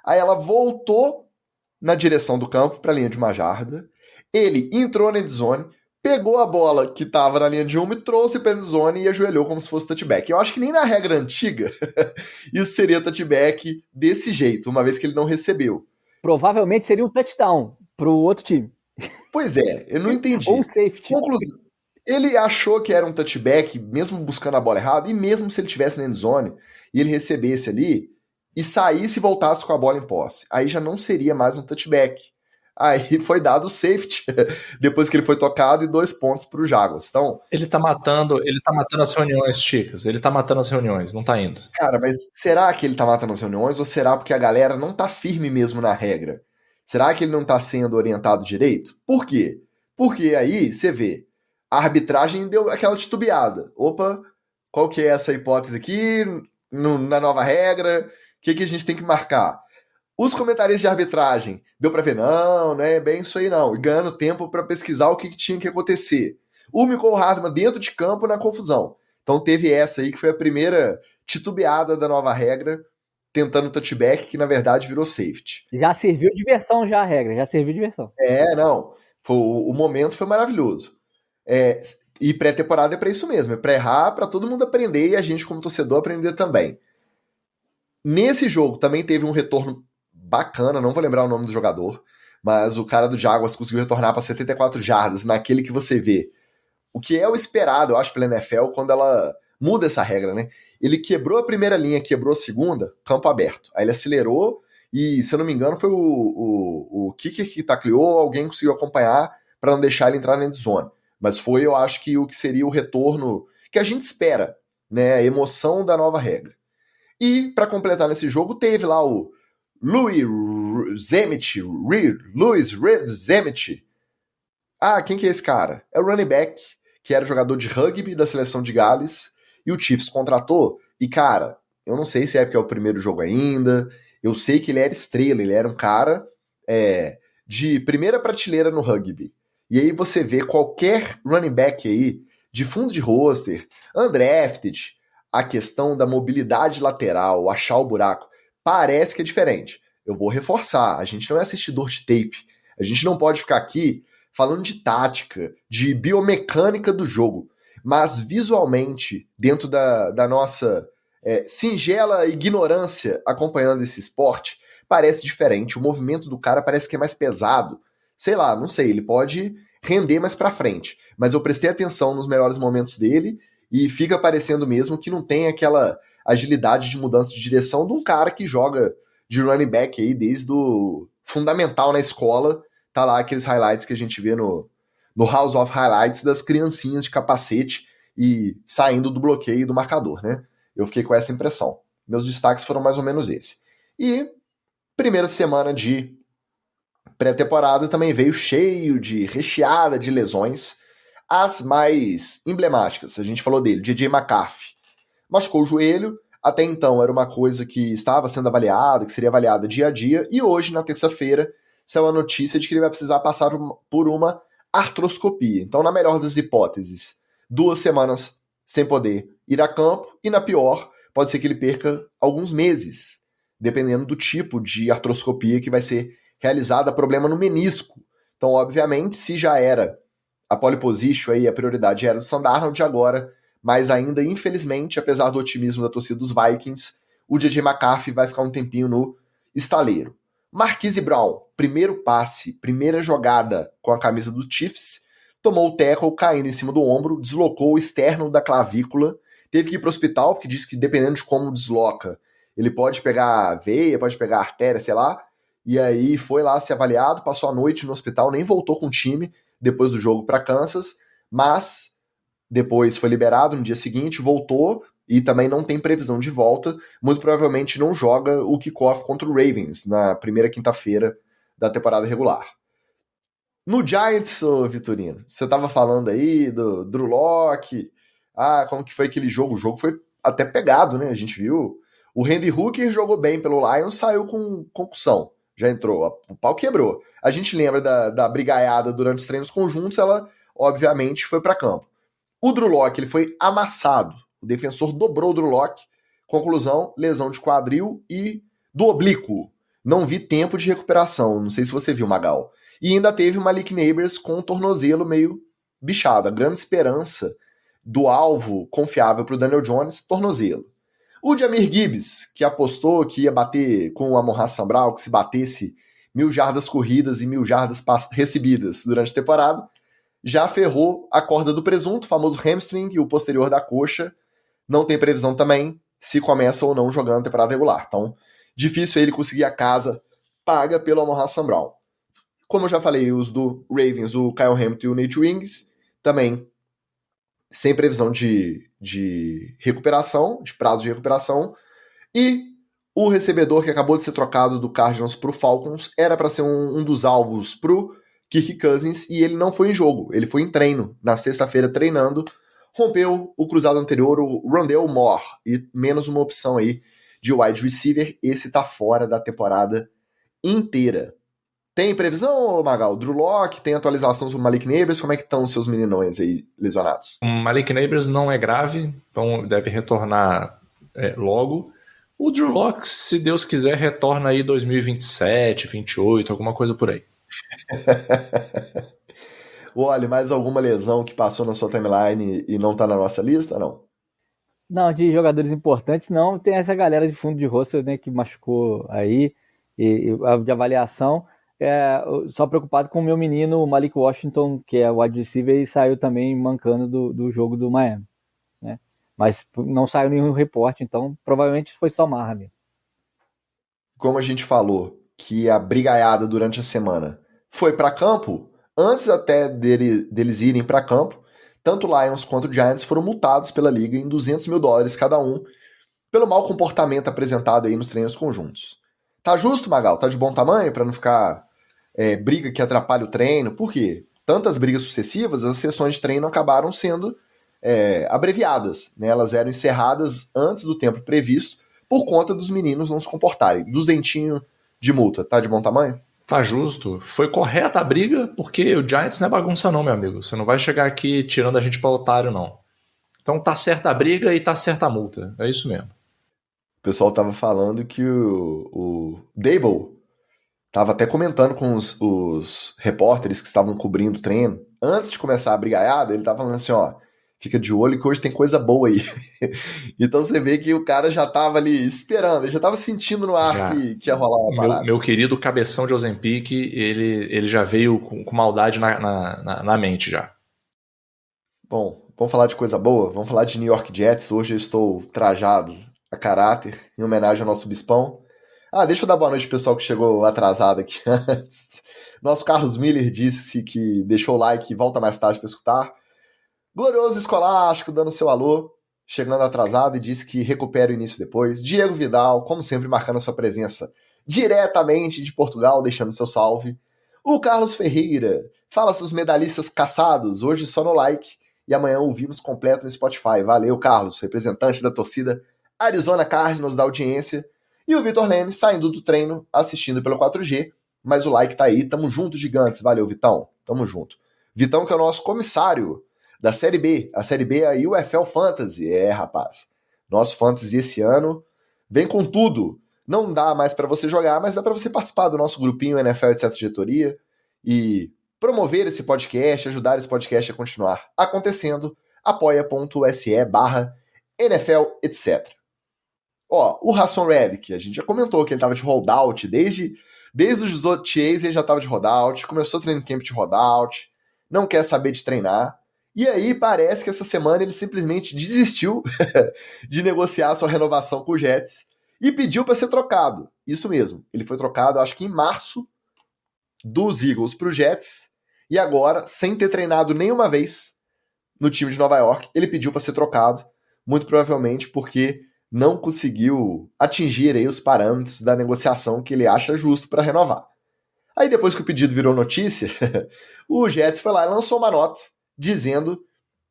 aí ela voltou na direção do campo para a linha de uma jarda, ele entrou na endzone, pegou a bola que estava na linha de uma e trouxe para a endzone e ajoelhou como se fosse touchback. Eu acho que nem na regra antiga isso seria touchback desse jeito, uma vez que ele não recebeu. Provavelmente seria um touchdown pro outro time. Pois é, eu não entendi. Ou um safety. Conclusão, ele achou que era um touchback, mesmo buscando a bola errada, e mesmo se ele tivesse na endzone e ele recebesse ali e saísse e voltasse com a bola em posse, aí já não seria mais um touchback. Aí foi dado o safety depois que ele foi tocado e 2 pontos pro Jaguars. Então, ele tá matando as reuniões, Chicas. Ele tá matando as reuniões, não tá indo. Cara, mas será que ele tá matando as reuniões ou será porque a galera não tá firme mesmo na regra? Será que ele não tá sendo orientado direito? Por quê? Porque aí você vê, a arbitragem deu aquela titubeada. Opa, qual que é essa hipótese aqui na nova regra? O que a gente tem que marcar? Os comentaristas de arbitragem, deu pra ver, não é bem isso aí não, e ganhando tempo pra pesquisar o que tinha que acontecer. O Mecole Hardman dentro de campo na confusão. Então teve essa aí que foi a primeira titubeada da nova regra, tentando touchback, que na verdade virou safety. Já serviu diversão já a regra, já serviu diversão. Não, o momento foi maravilhoso. E pré-temporada é pra isso mesmo, é pra errar, pra todo mundo aprender e a gente como torcedor aprender também. Nesse jogo também teve um retorno bacana, não vou lembrar o nome do jogador, mas o cara do Jaguars conseguiu retornar para 74 jardas, naquele que você vê. O que é o esperado, eu acho, pela NFL, quando ela muda essa regra, né? Ele quebrou a primeira linha, quebrou a segunda, campo aberto. Aí ele acelerou e, se eu não me engano, foi o kicker que tacleou, alguém conseguiu acompanhar para não deixar ele entrar na endzone. Mas foi, eu acho que o que seria o retorno que a gente espera, né? A emoção da nova regra. E, para completar nesse jogo, teve lá o Louis Zemet. Ah, quem que é esse cara? É o running back, que era jogador de rugby da seleção de Gales, e o Chiefs contratou, e cara, eu não sei se é porque é o primeiro jogo ainda, eu sei que ele era estrela, ele era um cara de primeira prateleira no rugby. E aí você vê qualquer running back aí, de fundo de roster, undrafted, a questão da mobilidade lateral, achar o buraco, parece que é diferente. Eu vou reforçar, a gente não é assistidor de tape, a gente não pode ficar aqui falando de tática, de biomecânica do jogo, mas visualmente, dentro da nossa singela ignorância acompanhando esse esporte, parece diferente. O movimento do cara parece que é mais pesado. Sei lá, não sei, ele pode render mais pra frente, mas eu prestei atenção nos melhores momentos dele e fica parecendo mesmo que não tem aquela agilidade de mudança de direção de um cara que joga de running back aí desde o fundamental na escola. Tá lá aqueles highlights que a gente vê no House of Highlights das criancinhas de capacete e saindo do bloqueio do marcador, né? Eu fiquei com essa impressão. Meus destaques foram mais ou menos esse. E primeira semana de pré-temporada também veio recheada de lesões. As mais emblemáticas, a gente falou dele, DJ McCarthy. Machucou o joelho, até então era uma coisa que estava sendo avaliada, que seria avaliada dia a dia, e hoje, na terça-feira, saiu a notícia de que ele vai precisar passar por uma artroscopia. Então, na melhor das hipóteses, 2 semanas sem poder ir a campo, e na pior, pode ser que ele perca alguns meses, dependendo do tipo de artroscopia que vai ser realizada, problema no menisco. Então, obviamente, se já era a pole position aí, a prioridade era do Sam Darnold agora, mas ainda, infelizmente, apesar do otimismo da torcida dos Vikings, o DJ McCarthy vai ficar um tempinho no estaleiro. Marquise Brown, primeiro passe, primeira jogada com a camisa do Chiefs, tomou o tackle caindo em cima do ombro, deslocou o externo da clavícula, teve que ir para o hospital, porque diz que dependendo de como desloca, ele pode pegar veia, pode pegar artéria, sei lá, e aí foi lá ser avaliado, passou a noite no hospital, nem voltou com o time depois do jogo para Kansas, mas depois foi liberado no dia seguinte, voltou, e também não tem previsão de volta, muito provavelmente não joga o kickoff contra o Ravens na primeira quinta-feira da temporada regular. No Giants, ô Vitorino, você estava falando aí do Drew Lock, como que foi aquele jogo? O jogo foi até pegado, né? A gente viu. O Randy Hooker jogou bem pelo Lions, saiu com concussão, já entrou, o pau quebrou. A gente lembra da brigaiada durante os treinos conjuntos, ela obviamente foi para campo. O Drew Lock, ele foi amassado. O defensor dobrou o Drew Lock. Conclusão, lesão de quadril e do oblíquo. Não vi tempo de recuperação. Não sei se você viu, Magal. E ainda teve o Malik Nabers com o tornozelo meio bichado. A grande esperança do alvo confiável para o Daniel Jones, tornozelo. O Jahmyr Gibbs, que apostou que ia bater com o Amon-Ra St. Brown, que se batesse 1.000 jardas corridas e 1.000 jardas recebidas durante a temporada, já ferrou a corda do presunto, o famoso hamstring e o posterior da coxa. Não tem previsão também se começa ou não jogando a temporada regular. Então, difícil ele conseguir a casa paga pelo Amon-Ra St. Brown. Como eu já falei, os do Ravens, o Kyle Hamilton e o Nate Wings, também sem previsão de recuperação, de prazo de recuperação. E o recebedor que acabou de ser trocado do Cardinals para o Falcons era para ser um dos alvos para o Kirk Cousins, e ele não foi em jogo, ele foi em treino, na sexta-feira treinando, rompeu o cruzado anterior, o Rondale Moore, e menos uma opção aí de wide receiver, esse tá fora da temporada inteira. Tem previsão, Magal? Drew Lock, tem atualização sobre o Malik Nabers, como é que estão os seus meninões aí lesionados? O Malik Nabers não é grave, então deve retornar logo. O Drew Lock, se Deus quiser, retorna aí 2027, 28, alguma coisa por aí. Olha, mais alguma lesão que passou na sua timeline e não tá na nossa lista, não? Não, de jogadores importantes não. Tem essa galera de fundo de roster, né, que machucou aí, e de avaliação. Só preocupado com o meu menino Malik Washington, que é o wide receiver, e saiu também mancando do jogo do Miami, né? Mas não saiu nenhum reporte, então provavelmente foi só marra mesmo. como a gente falou, que a brigaiada durante a semana foi para campo, antes até deles irem para campo, tanto Lions quanto Giants foram multados pela liga em $200 mil cada um, pelo mau comportamento apresentado aí nos treinos conjuntos. Tá justo, Magal? Tá de bom tamanho para não ficar briga que atrapalha o treino? Por quê? Tantas brigas sucessivas, as sessões de treino acabaram sendo abreviadas, né? Elas eram encerradas antes do tempo previsto por conta dos meninos não se comportarem. Duzentinho de multa, tá de bom tamanho? Tá justo. Foi correta a briga, porque o Giants não é bagunça não, meu amigo. Você não vai chegar aqui tirando a gente pra otário, não. Então tá certa a briga e tá certa a multa. É isso mesmo. O pessoal tava falando que o Dable tava até comentando com os repórteres que estavam cobrindo o treino. Antes de começar a brigaiada, ele tava falando assim, ó, fica de olho que hoje tem coisa boa aí. Então você vê que o cara já tava ali esperando, ele já tava sentindo no ar que ia rolar uma parada. Meu querido cabeção de Ozempic, ele já veio com maldade na mente já. Bom, vamos falar de coisa boa? Vamos falar de New York Jets. Hoje eu estou trajado a caráter, em homenagem ao nosso bispão. Deixa eu dar boa noite pro pessoal que chegou atrasado aqui antes. Nosso Carlos Miller disse que deixou o like e volta mais tarde para escutar. Glorioso Escolástico dando seu alô, chegando atrasado e disse que recupera o início depois. Diego Vidal, como sempre, marcando a sua presença diretamente de Portugal, deixando seu salve. O Carlos Ferreira, fala seus medalhistas caçados, hoje só no like e amanhã ouvimos completo no Spotify. Valeu, Carlos, representante da torcida Arizona Cardinals da audiência. E o Vitor Leme saindo do treino, assistindo pelo 4G, mas o like tá aí, tamo junto, gigantes. Valeu, Vitão, tamo junto. Vitão que é o nosso comissário da Série B. A Série B é a UFL Fantasy. Rapaz. Nosso Fantasy esse ano vem com tudo. Não dá mais para você jogar, mas dá para você participar do nosso grupinho NFL, etc. Diretoria e promover esse podcast, ajudar esse podcast a continuar acontecendo. apoia.se/NFL, etc. O Haason Reddick, a gente já comentou que ele tava de holdout, desde os OTAs ele já tava de holdout, começou o training camp de holdout, não quer saber de treinar. E aí parece que essa semana ele simplesmente desistiu de negociar sua renovação com o Jets e pediu para ser trocado. Isso mesmo, ele foi trocado acho que em março dos Eagles para o Jets e agora, sem ter treinado nenhuma vez no time de Nova York, ele pediu para ser trocado, muito provavelmente porque não conseguiu atingir aí os parâmetros da negociação que ele acha justo para renovar. Aí depois que o pedido virou notícia, o Jets foi lá e lançou uma nota dizendo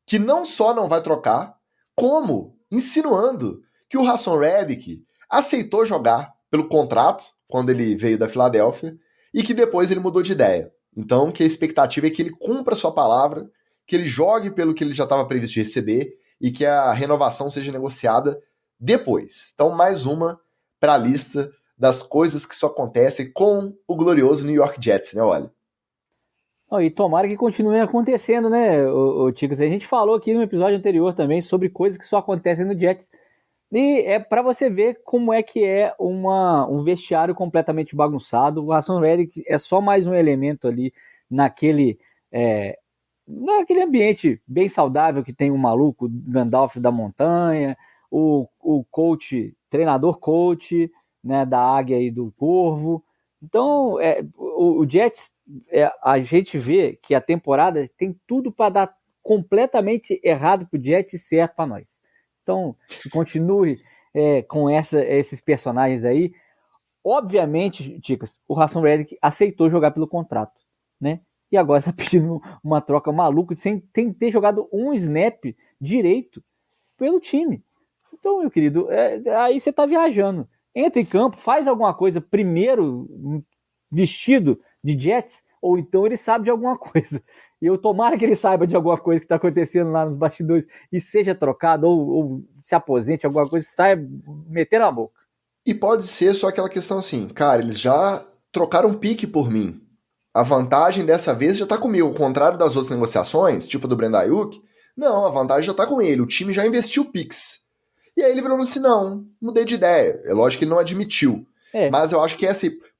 que não só não vai trocar, como insinuando que o Haason Reddick aceitou jogar pelo contrato quando ele veio da Filadélfia e que depois ele mudou de ideia. Então, que a expectativa é que ele cumpra a sua palavra, que ele jogue pelo que ele já estava previsto de receber e que a renovação seja negociada depois. Então, mais uma para a lista das coisas que só acontecem com o glorioso New York Jets, né, olha? E tomara que continue acontecendo, né, o Ticas? A gente falou aqui no episódio anterior também sobre coisas que só acontecem no Jets. E é para você ver como é que é um vestiário completamente bagunçado. O Haason Reddick é só mais um elemento ali naquele ambiente bem saudável que tem um maluco, Gandalf da montanha, o treinador coach, né, da águia e do corvo. Então, o Jets, a gente vê que a temporada tem tudo para dar completamente errado para o Jets e certo para nós. Então, que continue com esses personagens aí. Obviamente, Ticas, o Haason Reddick aceitou jogar pelo contrato, né? E agora está pedindo uma troca maluca sem ter jogado um snap direito pelo time. Então, meu querido, aí você está viajando. Entra em campo, faz alguma coisa primeiro vestido de Jets, ou então ele sabe de alguma coisa. E eu tomara que ele saiba de alguma coisa que está acontecendo lá nos bastidores e seja trocado, ou se aposente, alguma coisa, saia metendo a boca. E pode ser só aquela questão assim, cara, eles já trocaram pique por mim. A vantagem dessa vez já tá comigo, ao contrário das outras negociações, tipo do Brandon Ayuk, não, a vantagem já tá com ele, o time já investiu picks. E aí ele falou assim, não, mudei de ideia. É lógico que ele não admitiu. Mas eu acho que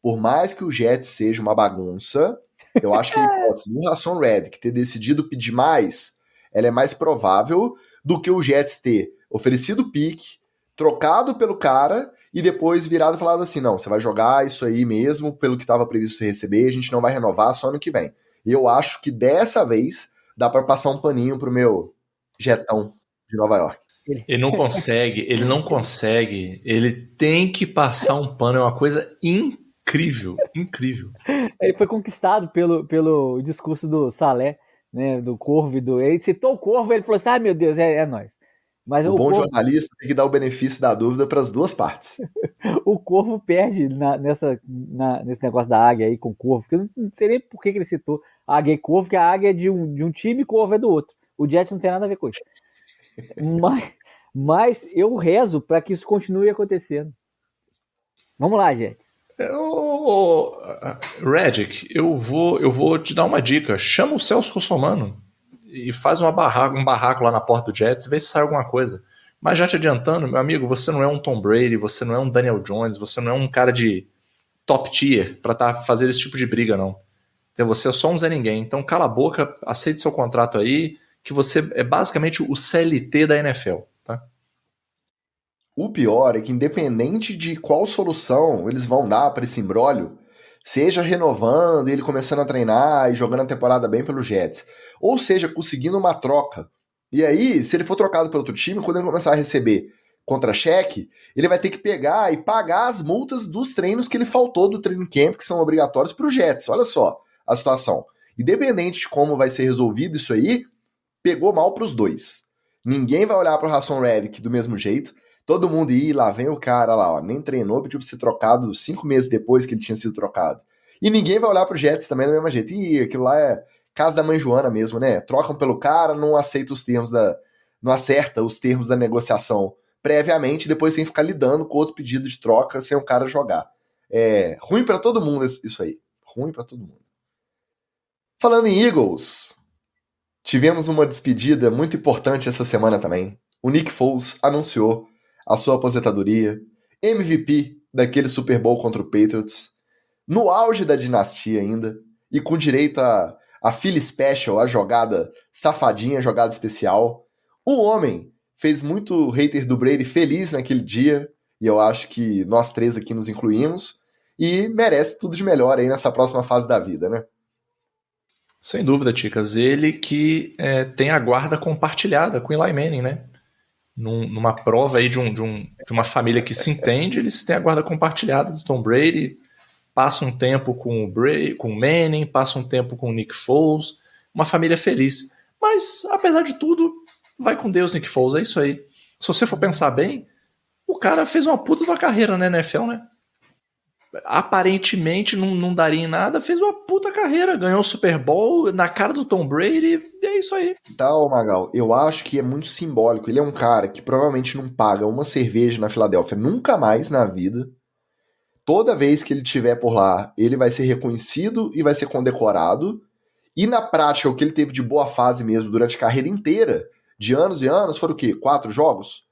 por mais que o Jets seja uma bagunça, eu acho que a hipótese do Haason Reddick ter decidido pedir mais, ela é mais provável do que o Jets ter oferecido pique, trocado pelo cara e depois virado e falado assim, não, você vai jogar isso aí mesmo, pelo que estava previsto você receber, a gente não vai renovar só ano que vem. E eu acho que dessa vez dá para passar um paninho pro meu jetão de Nova York. Ele não consegue, ele tem que passar um pano, é uma coisa incrível. Ele foi conquistado pelo discurso do Salé, né, do Corvo, ele citou o Corvo, ele falou assim, meu Deus, é nós. Mas o bom jornalista tem que dar o benefício da dúvida para as duas partes. O Corvo perde nesse negócio da águia aí com o Corvo, porque eu não sei nem por que ele citou águia e Corvo, porque a águia é de um time e Corvo é do outro. O Jets não tem nada a ver com isso. Mas eu rezo para que isso continue acontecendo. Vamos lá, Jets. Redick, eu vou te dar uma dica. Chama o Celso Russomano e faz um barraco lá na porta do Jets e vê se sai alguma coisa. Mas já te adiantando, meu amigo, você não é um Tom Brady, você não é um Daniel Jones, você não é um cara de top tier pra fazer esse tipo de briga, não. Então você é só um Zé Ninguém. Então cala a boca, aceite seu contrato aí, que você é basicamente o CLT da NFL, tá? O pior é que independente de qual solução eles vão dar para esse imbróglio, seja renovando e ele começando a treinar e jogando a temporada bem pelo Jets, ou seja, conseguindo uma troca. E aí, se ele for trocado pelo outro time, quando ele começar a receber contra-cheque, ele vai ter que pegar e pagar as multas dos treinos que ele faltou do training camp, que são obrigatórios para o Jets. Olha só a situação. Independente de como vai ser resolvido isso aí, pegou mal para os dois. Ninguém vai olhar para o Haason Reddick do mesmo jeito. Todo mundo lá vem o cara lá, ó, nem treinou, pediu pra ser trocado 5 meses depois que ele tinha sido trocado. E ninguém vai olhar pro Jets também do mesmo jeito. Aquilo lá é casa da mãe Joana mesmo, né? Trocam pelo cara, não acerta os termos da negociação previamente, depois tem que ficar lidando com outro pedido de troca sem o cara jogar. É ruim pra todo mundo isso aí. Ruim pra todo mundo. Falando em Eagles, tivemos uma despedida muito importante essa semana também. O Nick Foles anunciou a sua aposentadoria, MVP daquele Super Bowl contra o Patriots, no auge da dinastia ainda, e com direito a Philly Special, a jogada safadinha, a jogada especial. O homem fez muito hater do Brady feliz naquele dia, e eu acho que nós três aqui nos incluímos, e merece tudo de melhor aí nessa próxima fase da vida, né? Sem dúvida, Ticas. Ele que tem a guarda compartilhada com o Eli Manning, né? Numa prova aí de uma família que se entende, eles têm a guarda compartilhada do Tom Brady, passa um tempo com o Manning, passa um tempo com o Nick Foles, uma família feliz. Mas, apesar de tudo, vai com Deus, Nick Foles, é isso aí. Se você for pensar bem, o cara fez uma puta da carreira na NFL, né? Aparentemente não daria em nada, fez uma puta carreira, ganhou o Super Bowl na cara do Tom Brady, e é isso aí. Tá, Magal, eu acho que é muito simbólico. Ele é um cara que provavelmente não paga uma cerveja na Filadélfia nunca mais na vida. Toda vez que ele estiver por lá, ele vai ser reconhecido e vai ser condecorado. E na prática, o que ele teve de boa fase mesmo durante a carreira inteira, de anos e anos, foram o quê? 4 jogos?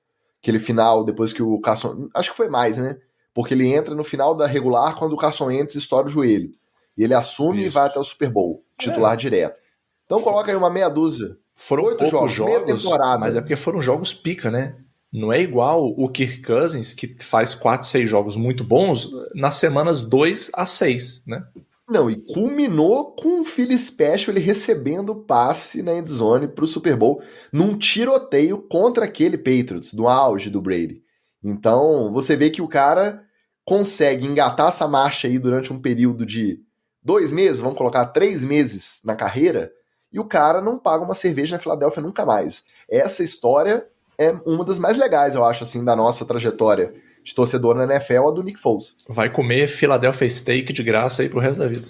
Aquele final, depois que o Carson... Acho que foi mais, né? Porque ele entra no final da regular quando o Carson Wentz estoura o joelho. E ele assume e vai até o Super Bowl, titular direto. Então coloca aí uma meia dúzia. Foram 8 jogos, meia temporada. Mas é porque foram jogos pica, né? Não é igual o Kirk Cousins, que faz 4, 6 jogos muito bons, nas semanas 2 a 6, né? Não, e culminou com o Philly Special, ele recebendo o passe na endzone pro Super Bowl, num tiroteio contra aquele Patriots, no auge do Brady. Então, você vê que o cara consegue engatar essa marcha aí durante um período de 2 meses, vamos colocar 3 meses na carreira, e o cara não paga uma cerveja na Filadélfia nunca mais. Essa história é uma das mais legais, eu acho, assim, da nossa trajetória de torcedor na NFL, a do Nick Foles. Vai comer Philadelphia Steak de graça aí pro resto da vida.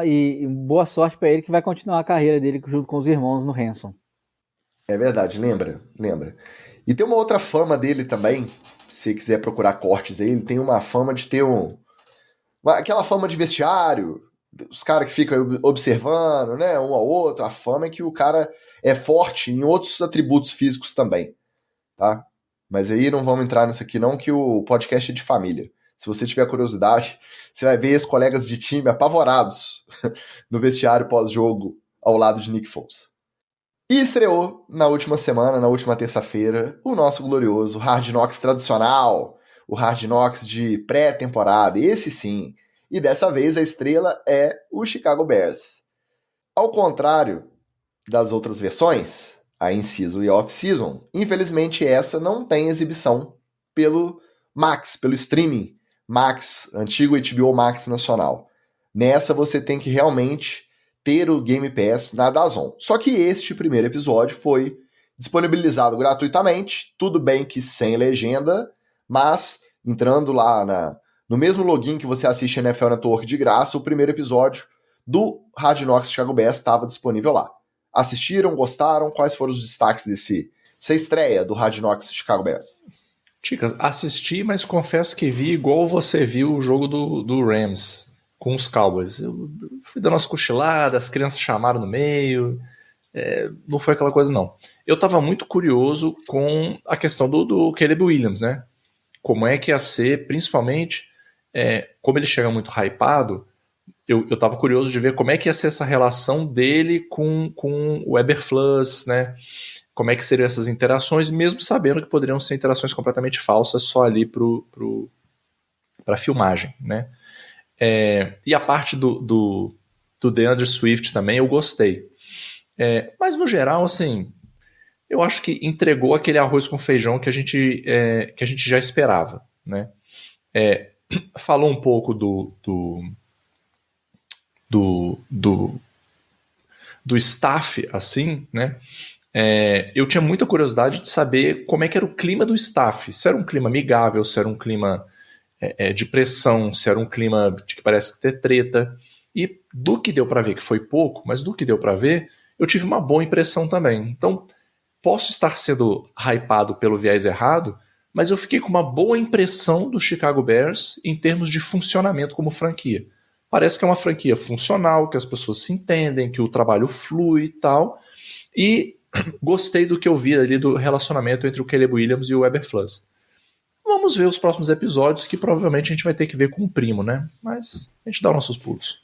E boa sorte pra ele, que vai continuar a carreira dele junto com os irmãos no Hanson. É verdade, lembra. E tem uma outra fama dele também, se você quiser procurar cortes aí, ele tem uma fama de ter aquela fama de vestiário, os caras que ficam observando, né, um ao outro. A fama é que o cara é forte em outros atributos físicos também, tá? Mas aí não vamos entrar nisso aqui não, que o podcast é de família. Se você tiver curiosidade, você vai ver os colegas de time apavorados no vestiário pós-jogo ao lado de Nick Foles. E estreou na última semana, na última terça-feira, o nosso glorioso Hard Knocks tradicional, o Hard Knocks de pré-temporada, esse sim. E dessa vez a estrela é o Chicago Bears. Ao contrário das outras versões, a in-season e a off-season, infelizmente essa não tem exibição pelo Max, pelo streaming Max, antigo HBO Max nacional. Nessa você tem que realmente ter o Game Pass na DAZN. Só que este primeiro episódio foi disponibilizado gratuitamente, tudo bem que sem legenda, mas entrando lá no mesmo login que você assiste NFL Network de graça, o primeiro episódio do Hard Knocks Chicago Bears estava disponível lá. Assistiram, gostaram? Quais foram os destaques dessa estreia do Hard Knocks Chicago Bears? Ticas, assisti, mas confesso que vi igual você viu o jogo do Rams com os Cowboys. Eu fui dando umas cochiladas, as crianças chamaram no meio, não foi aquela coisa não. Eu estava muito curioso com a questão do Caleb Williams, né? Como é que ia ser, principalmente, como ele chega muito hypado, eu estava curioso de ver como é que ia ser essa relação dele com o Eberflus, né? Como é que seriam essas interações, mesmo sabendo que poderiam ser interações completamente falsas só ali para filmagem, né? E a parte do DeAndre Swift também eu gostei. Mas no geral, assim, eu acho que entregou aquele arroz com feijão que a gente já esperava, né? Falou um pouco do staff, assim, né? Eu tinha muita curiosidade de saber como é que era o clima do staff. Se era um clima amigável, se era um clima de pressão, se era um clima de que parece ter treta. E do que deu para ver, que foi pouco, mas do que deu para ver, eu tive uma boa impressão também. Então, posso estar sendo hypado pelo viés errado, mas eu fiquei com uma boa impressão do Chicago Bears em termos de funcionamento como franquia. Parece que é uma franquia funcional, que as pessoas se entendem, que o trabalho flui e tal. E gostei do que eu vi ali do relacionamento entre o Caleb Williams e o Eberflus. Vamos ver os próximos episódios, que provavelmente a gente vai ter que ver com o primo, né? Mas a gente dá nossos pulos.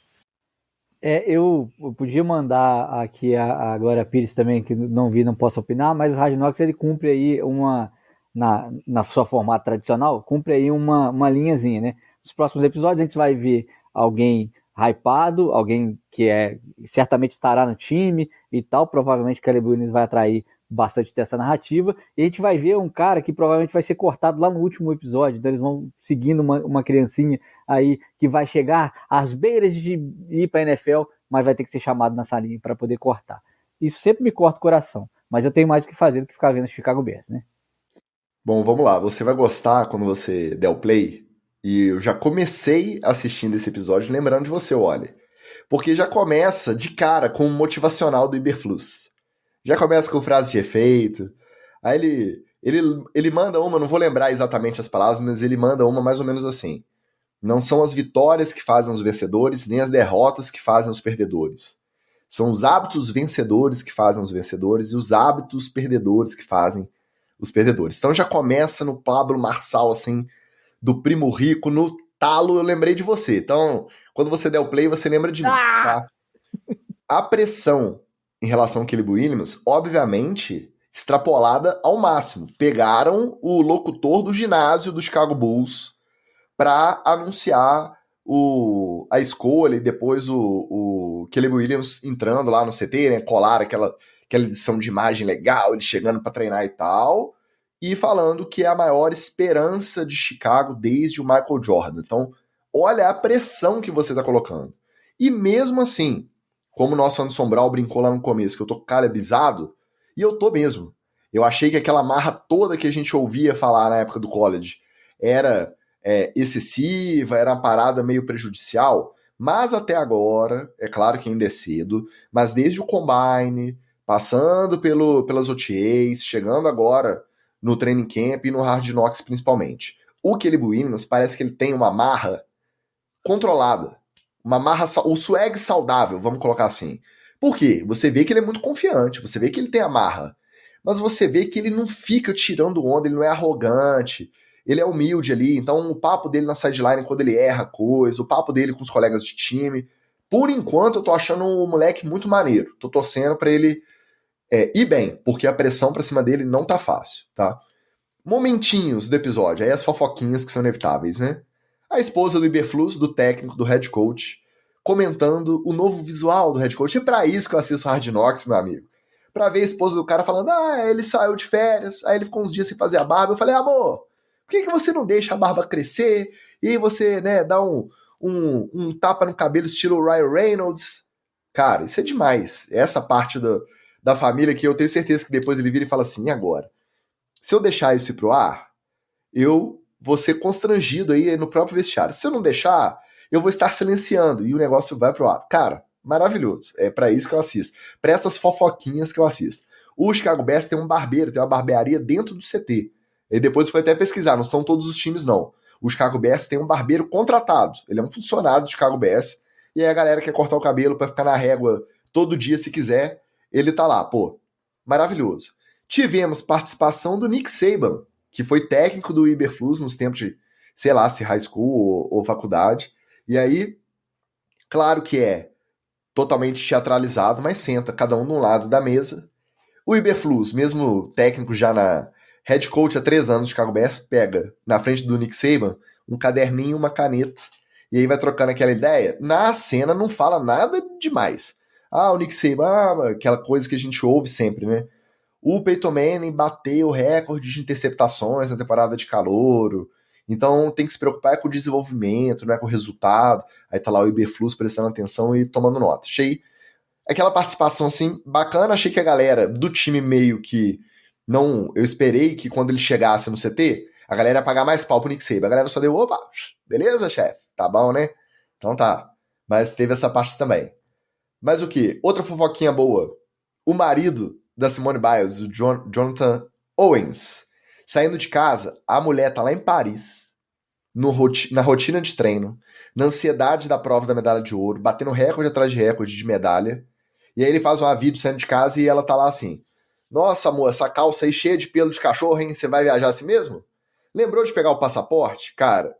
Eu podia mandar aqui a Glória Pires também, que não vi, não posso opinar, mas o Hard Knocks ele cumpre aí na sua formato tradicional, cumpre aí uma linhazinha, né? Nos próximos episódios a gente vai ver alguém hypado, alguém que certamente estará no time e tal, provavelmente o Caleb Williams vai atrair bastante dessa narrativa, e a gente vai ver um cara que provavelmente vai ser cortado lá no último episódio, então eles vão seguindo uma criancinha aí que vai chegar às beiras de ir para a NFL, mas vai ter que ser chamado na salinha para poder cortar. Isso sempre me corta o coração, mas eu tenho mais o que fazer do que ficar vendo Chicago Bears, né? Bom, vamos lá, você vai gostar quando você der o play, e eu já comecei assistindo esse episódio lembrando de você, Wally, porque já começa de cara com o motivacional do Eberflus. Já começa com frase de efeito. Aí ele manda uma, não vou lembrar exatamente as palavras, mas ele manda uma mais ou menos assim. Não são as vitórias que fazem os vencedores, nem as derrotas que fazem os perdedores. São os hábitos vencedores que fazem os vencedores e os hábitos perdedores que fazem os perdedores. Então já começa no Pablo Marçal, assim, do Primo Rico, no talo, eu lembrei de você. Então, quando você der o play, você lembra de mim, tá? A pressão em relação ao Caleb Williams, obviamente, extrapolada ao máximo. Pegaram o locutor do ginásio do Chicago Bulls para anunciar a escolha e depois o Caleb Williams entrando lá no CT, né, colar aquela edição de imagem legal, ele chegando para treinar e tal, e falando que é a maior esperança de Chicago desde o Michael Jordan. Então, olha a pressão que você está colocando. E mesmo assim, como o nosso Anderson Brau brincou lá no começo, que eu tô calebizado, e eu tô mesmo. Eu achei que aquela marra toda que a gente ouvia falar na época do college era excessiva, era uma parada meio prejudicial, mas até agora, é claro que ainda é cedo, mas desde o Combine, passando pelas OTAs, chegando agora no Training Camp e no Hard Knocks principalmente. O Caleb Williams parece que ele tem uma marra controlada. Uma marra, o swag saudável, vamos colocar assim. Por quê? Você vê que ele é muito confiante, você vê que ele tem a marra, mas você vê que ele não fica tirando onda, ele não é arrogante, ele é humilde ali, então o papo dele na sideline quando ele erra coisa, o papo dele com os colegas de time, por enquanto eu tô achando um moleque muito maneiro, tô torcendo pra ele ir bem, porque a pressão pra cima dele não tá fácil, tá? Momentinhos do episódio, aí as fofoquinhas que são inevitáveis, né? A esposa do Iberflus, do técnico, do head coach, comentando o novo visual do head coach. É pra isso que eu assisto Hard Knocks, meu amigo. Pra ver a esposa do cara falando, ele saiu de férias, aí ele ficou uns dias sem fazer a barba. Eu falei, amor, por que você não deixa a barba crescer? E aí você, né, dá um tapa no cabelo estilo Ryan Reynolds. Cara, isso é demais. Essa parte da família que eu tenho certeza que depois ele vira e fala assim, e agora? Se eu deixar isso ir pro ar, eu vou ser constrangido aí no próprio vestiário. Se eu não deixar, eu vou estar silenciando e o negócio vai pro ar. Cara, maravilhoso. É pra isso que eu assisto. Pra essas fofoquinhas que eu assisto. O Chicago Bears tem um barbeiro, tem uma barbearia dentro do CT. E depois foi até pesquisar, não são todos os times não. O Chicago Bears tem um barbeiro contratado. Ele é um funcionário do Chicago Bears. E aí a galera quer cortar o cabelo pra ficar na régua todo dia se quiser. Ele tá lá, pô. Maravilhoso. Tivemos participação do Nick Saban, que foi técnico do Iberflus nos tempos de, sei lá, se high school ou faculdade. E aí, claro que é totalmente teatralizado, mas senta cada um num lado da mesa. O Iberflus, mesmo técnico já na head coach há 3 anos do Chicago Bears, pega na frente do Nick Saban um caderninho, uma caneta, e aí vai trocando aquela ideia. Na cena não fala nada demais. O Nick Saban, aquela coisa que a gente ouve sempre, né? O Peyton Manning bateu o recorde de interceptações na temporada de calouro. Então tem que se preocupar com o desenvolvimento, não é com o resultado. Aí tá lá o Iberflus prestando atenção e tomando nota. Achei aquela participação assim bacana. Achei que a galera do time meio que não... Eu esperei que quando ele chegasse no CT, a galera ia pagar mais pau pro Nick Saban. A galera só deu, opa, beleza, chefe? Tá bom, né? Então tá. Mas teve essa parte também. Mas o que? Outra fofoquinha boa. O marido da Simone Biles, o Jonathan Owens, saindo de casa, a mulher tá lá em Paris, na rotina de treino, na ansiedade da prova da medalha de ouro, batendo recorde atrás de recorde de medalha, e aí ele faz um vídeo saindo de casa e ela tá lá assim, nossa amor, essa calça aí cheia de pelo de cachorro, hein? Você vai viajar assim mesmo? Lembrou de pegar o passaporte? Cara,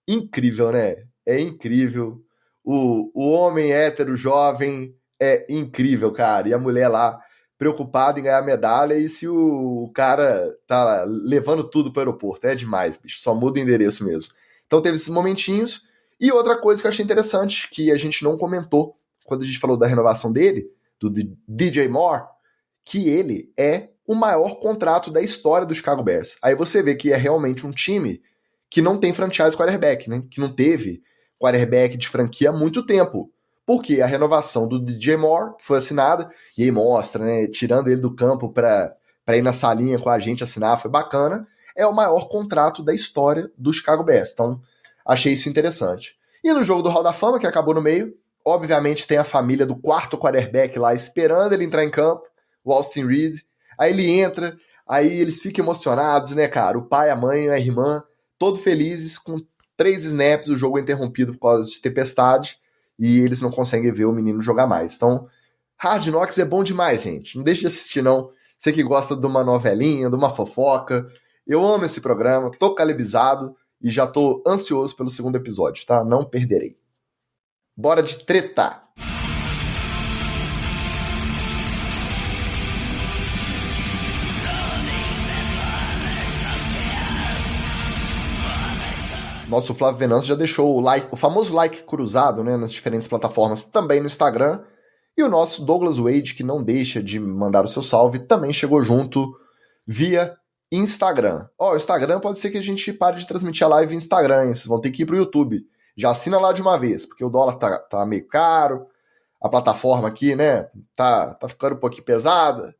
incrível, né? É incrível. O homem hétero jovem é incrível, cara, e a mulher lá preocupado em ganhar medalha, e se o cara tá levando tudo pro aeroporto. É demais, bicho. Só muda o endereço mesmo. Então teve esses momentinhos. E outra coisa que eu achei interessante, que a gente não comentou quando a gente falou da renovação dele, do DJ Moore, que ele é o maior contrato da história do Chicago Bears. Aí você vê que é realmente um time que não tem franchise quarterback, né? Que não teve quarterback de franquia há muito tempo. Porque a renovação do DJ Moore, que foi assinada, e aí mostra, né, tirando ele do campo para ir na salinha com a gente assinar, foi bacana, é o maior contrato da história do Chicago Bears. Então, achei isso interessante. E no jogo do Hall da Fama, que acabou no meio, obviamente tem a família do quarto quarterback lá esperando ele entrar em campo, o Austin Reed. Aí ele entra, aí eles ficam emocionados, né, cara? O pai, a mãe, a irmã, todos felizes, com 3 snaps, o jogo é interrompido por causa de tempestade, e eles não conseguem ver o menino jogar mais. Então, Hard Knocks é bom demais, gente. Não deixe de assistir, não. Você que gosta de uma novelinha, de uma fofoca. Eu amo esse programa, tô calibizado e já tô ansioso pelo segundo episódio, tá? Não perderei. Bora de tretar. Nosso Flávio Venâncio já deixou o like, o famoso like cruzado, né, nas diferentes plataformas, também no Instagram. E o nosso Douglas Wade, que não deixa de mandar o seu salve, também chegou junto via Instagram. O Instagram pode ser que a gente pare de transmitir a live em Instagram, hein? Vocês vão ter que ir pro YouTube. Já assina lá de uma vez, porque o dólar tá meio caro, a plataforma aqui, né, tá ficando um pouquinho pesada.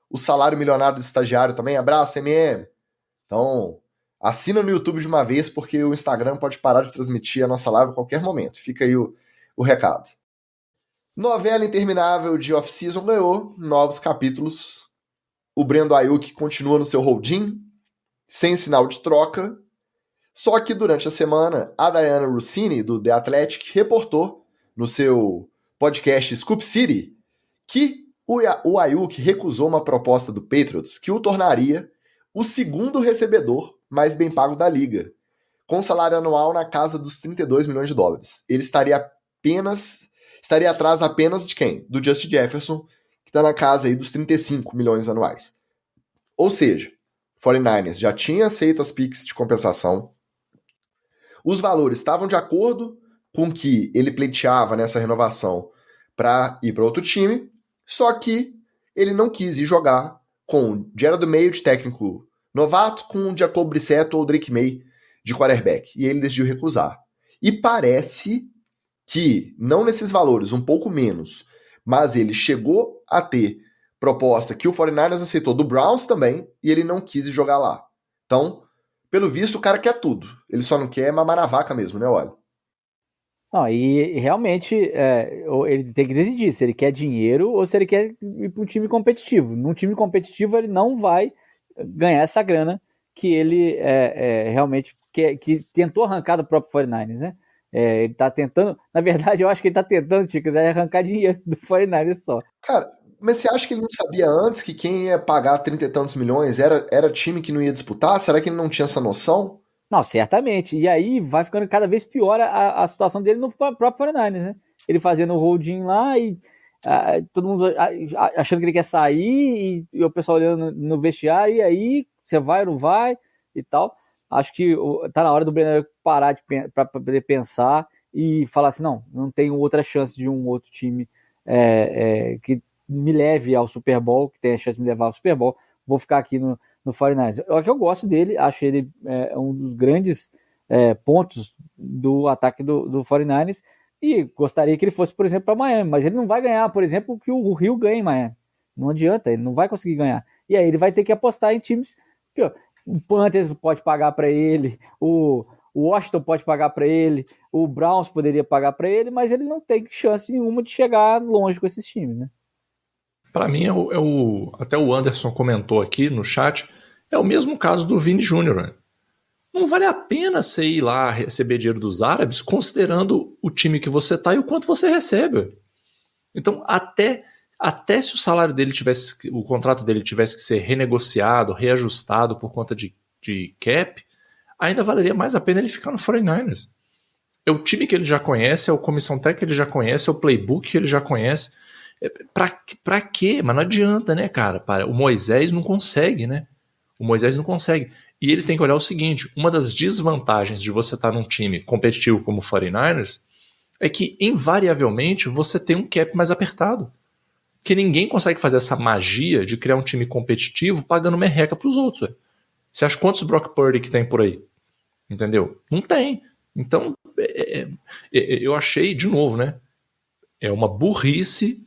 O salário milionário do estagiário também, abraço, MM. Então, assina no YouTube de uma vez, porque o Instagram pode parar de transmitir a nossa live a qualquer momento. Fica aí o recado. Novela interminável de off-season ganhou novos capítulos. O Brendo Ayuk continua no seu holding, sem sinal de troca. Só que durante a semana, a Diana Russini, do The Athletic, reportou no seu podcast Scoop City que o Ayuk recusou uma proposta do Patriots que o tornaria o segundo recebedor mais bem pago da liga, com salário anual na casa dos 32 milhões de dólares. Ele estaria atrás apenas de quem? Do Justin Jefferson, que está na casa aí dos 35 milhões anuais. Ou seja, 49ers já tinha aceito as picks de compensação. Os valores estavam de acordo com o que ele pleiteava nessa renovação para ir para outro time, só que ele não quis ir jogar com Gerald Mayo de técnico novato, com Jacob Brissett ou Drake May de quarterback, e ele decidiu recusar. E parece que, não nesses valores, um pouco menos, mas ele chegou a ter proposta que o 49ers aceitou do Browns também, e ele não quis ir jogar lá. Então, pelo visto, o cara quer tudo. Ele só não quer mamar na vaca mesmo, né, olha? Não, e realmente ele tem que decidir se ele quer dinheiro ou se ele quer ir para um time competitivo. Num time competitivo ele não vai ganhar essa grana que ele realmente que tentou arrancar do próprio 49ers, né? Ele tá tentando, na verdade eu acho que ele tá tentando, Ticas, arrancar dinheiro do 49ers só. Cara, mas você acha que ele não sabia antes que quem ia pagar 30 e tantos milhões era time que não ia disputar? Será que ele não tinha essa noção? Não, certamente. E aí vai ficando cada vez pior a situação dele no próprio 49ers, né? Ele fazendo o holding lá e todo mundo achando que ele quer sair e o pessoal olhando no vestiário, e aí você vai ou não vai e tal. Acho que tá na hora do Brenner parar para poder pensar e falar assim, não tenho outra chance de um outro time que me leve ao Super Bowl, que tenha a chance de me levar ao Super Bowl, vou ficar aqui no 49ers. Eu gosto dele, acho ele um dos grandes pontos do ataque do 49ers, e gostaria que ele fosse, por exemplo, para Miami, mas ele não vai ganhar, por exemplo, o que o Rio ganha em Miami. Não adianta, ele não vai conseguir ganhar. E aí ele vai ter que apostar em times que o Panthers pode pagar para ele, o Washington pode pagar para ele, o Browns poderia pagar para ele, mas ele não tem chance nenhuma de chegar longe com esses times, né? Para mim, até o Anderson comentou aqui no chat, é o mesmo caso do Vini Júnior. Né? Não vale a pena você ir lá receber dinheiro dos árabes considerando o time que você tá e o quanto você recebe. Então, até se o salário dele o contrato dele tivesse que ser renegociado, reajustado por conta de cap, ainda valeria mais a pena ele ficar no 49ers. É o time que ele já conhece, é a comissão técnica que ele já conhece, é o playbook que ele já conhece. Pra quê? Mas não adianta, né, cara? O Moisés não consegue, né? O Moisés não consegue. E ele tem que olhar o seguinte, uma das desvantagens de você estar num time competitivo como o 49ers é que, invariavelmente, você tem um cap mais apertado. Que ninguém consegue fazer essa magia de criar um time competitivo pagando merreca pros outros. Véio. Você acha quantos Brock Purdy que tem por aí? Entendeu? Não tem. Então, eu achei, de novo, né? É uma burrice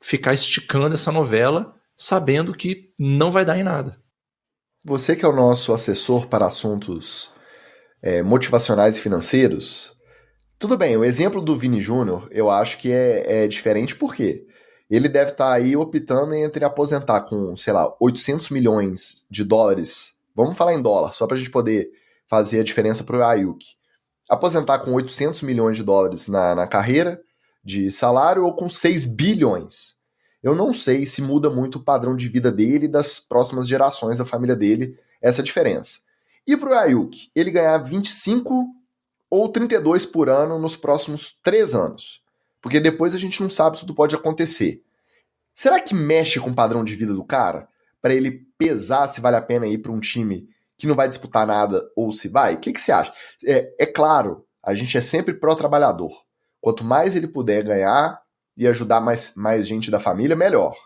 ficar esticando essa novela sabendo que não vai dar em nada. Você que é o nosso assessor para assuntos motivacionais e financeiros, tudo bem, o exemplo do Vini Júnior eu acho que é diferente porque ele deve estar aí optando entre aposentar com, sei lá, 800 milhões de dólares, vamos falar em dólar, só para a gente poder fazer a diferença para o Ayuk. Aposentar com 800 milhões de dólares na carreira de salário ou com 6 bilhões. Eu não sei se muda muito o padrão de vida dele e das próximas gerações da família dele, essa diferença. E pro Ayuk, ele ganhar 25 ou 32 por ano nos próximos 3 anos. Porque depois a gente não sabe se tudo pode acontecer. Será que mexe com o padrão de vida do cara? Para ele pesar se vale a pena ir para um time que não vai disputar nada ou se vai? O que você acha? É claro, a gente é sempre pró-trabalhador. Quanto mais ele puder ganhar e ajudar mais gente da família, melhor.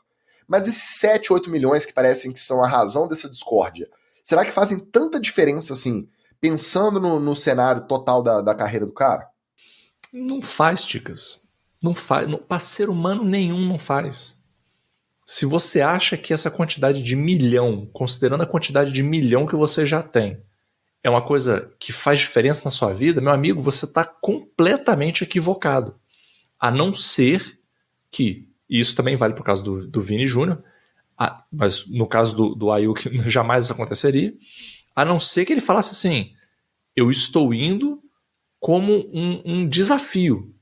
Mas esses 7, 8 milhões que parecem que são a razão dessa discórdia, será que fazem tanta diferença assim, pensando no cenário total da carreira do cara? Não faz, Ticas. Não faz. Para ser humano nenhum não faz. Se você acha que essa quantidade de milhão, considerando a quantidade de milhão que você já tem, é uma coisa que faz diferença na sua vida, meu amigo, você está completamente equivocado. A não ser que, e isso também vale para o caso do Vini Júnior, mas no caso do Ayuk jamais isso aconteceria, a não ser que ele falasse assim, eu estou indo como um desafio,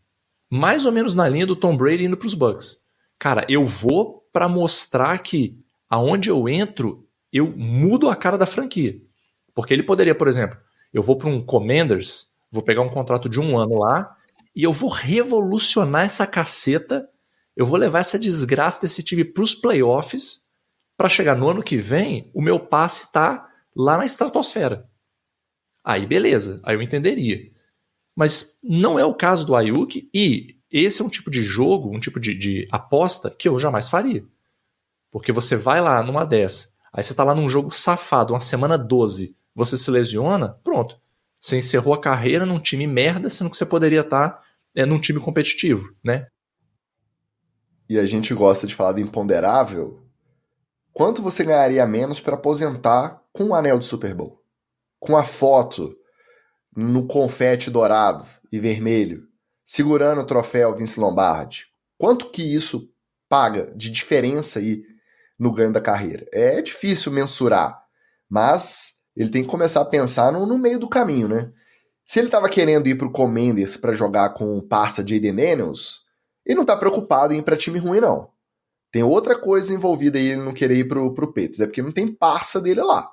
mais ou menos na linha do Tom Brady indo para os Bucs. Cara, eu vou para mostrar que aonde eu entro, eu mudo a cara da franquia. Porque ele poderia, por exemplo, eu vou para um Commanders, vou pegar um contrato de 1 ano lá, e eu vou revolucionar essa caceta, eu vou levar essa desgraça desse time para os playoffs, para chegar no ano que vem, o meu passe tá lá na estratosfera. Aí beleza, aí eu entenderia. Mas não é o caso do Ayuk, e esse é um tipo de jogo, um tipo de aposta que eu jamais faria. Porque você vai lá numa dessa, aí você tá lá num jogo safado, uma semana 12, você se lesiona, pronto. Você encerrou a carreira num time merda, sendo que você poderia estar num time competitivo, né? E a gente gosta de falar do imponderável. Quanto você ganharia menos para aposentar com o anel do Super Bowl? Com a foto no confete dourado e vermelho, segurando o troféu Vince Lombardi. Quanto que isso paga de diferença aí no ganho da carreira? É difícil mensurar, mas ele tem que começar a pensar no meio do caminho, né? Se ele estava querendo ir para o Commanders para jogar com o parça Jayden Daniels, ele não está preocupado em ir para time ruim, não. Tem outra coisa envolvida aí ele não querer ir pro Patriots, é porque não tem parça dele lá.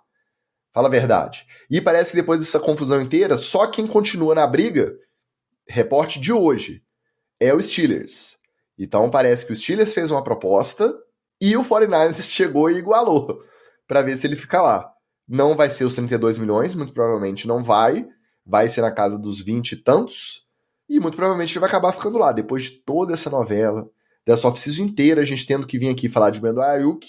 Fala a verdade. E parece que depois dessa confusão inteira, só quem continua na briga, reporte de hoje, é o Steelers. Então parece que o Steelers fez uma proposta e o 49ers chegou e igualou para ver se ele fica lá. Não vai ser os 32 milhões, muito provavelmente não vai. Vai ser na casa dos 20 e tantos. E muito provavelmente ele vai acabar ficando lá. Depois de toda essa novela, dessa off-season inteira, a gente tendo que vir aqui falar de Brandon Ayuk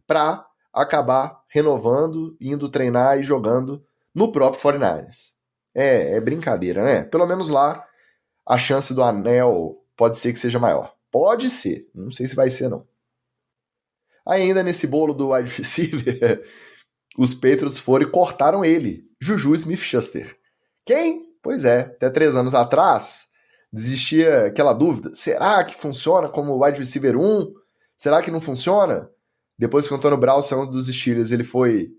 para acabar renovando, indo treinar e jogando no próprio 49ers. É brincadeira, né? Pelo menos lá a chance do anel pode ser que seja maior. Pode ser, não sei se vai ser não. Ainda nesse bolo do wide receiver, os Patriots foram e cortaram ele, Juju Smith-Schuster. Quem? Pois é, até 3 anos atrás existia aquela dúvida, será que funciona como wide receiver 1? Será que não funciona? Depois que o Antônio Brown saiu dos Steelers, ele foi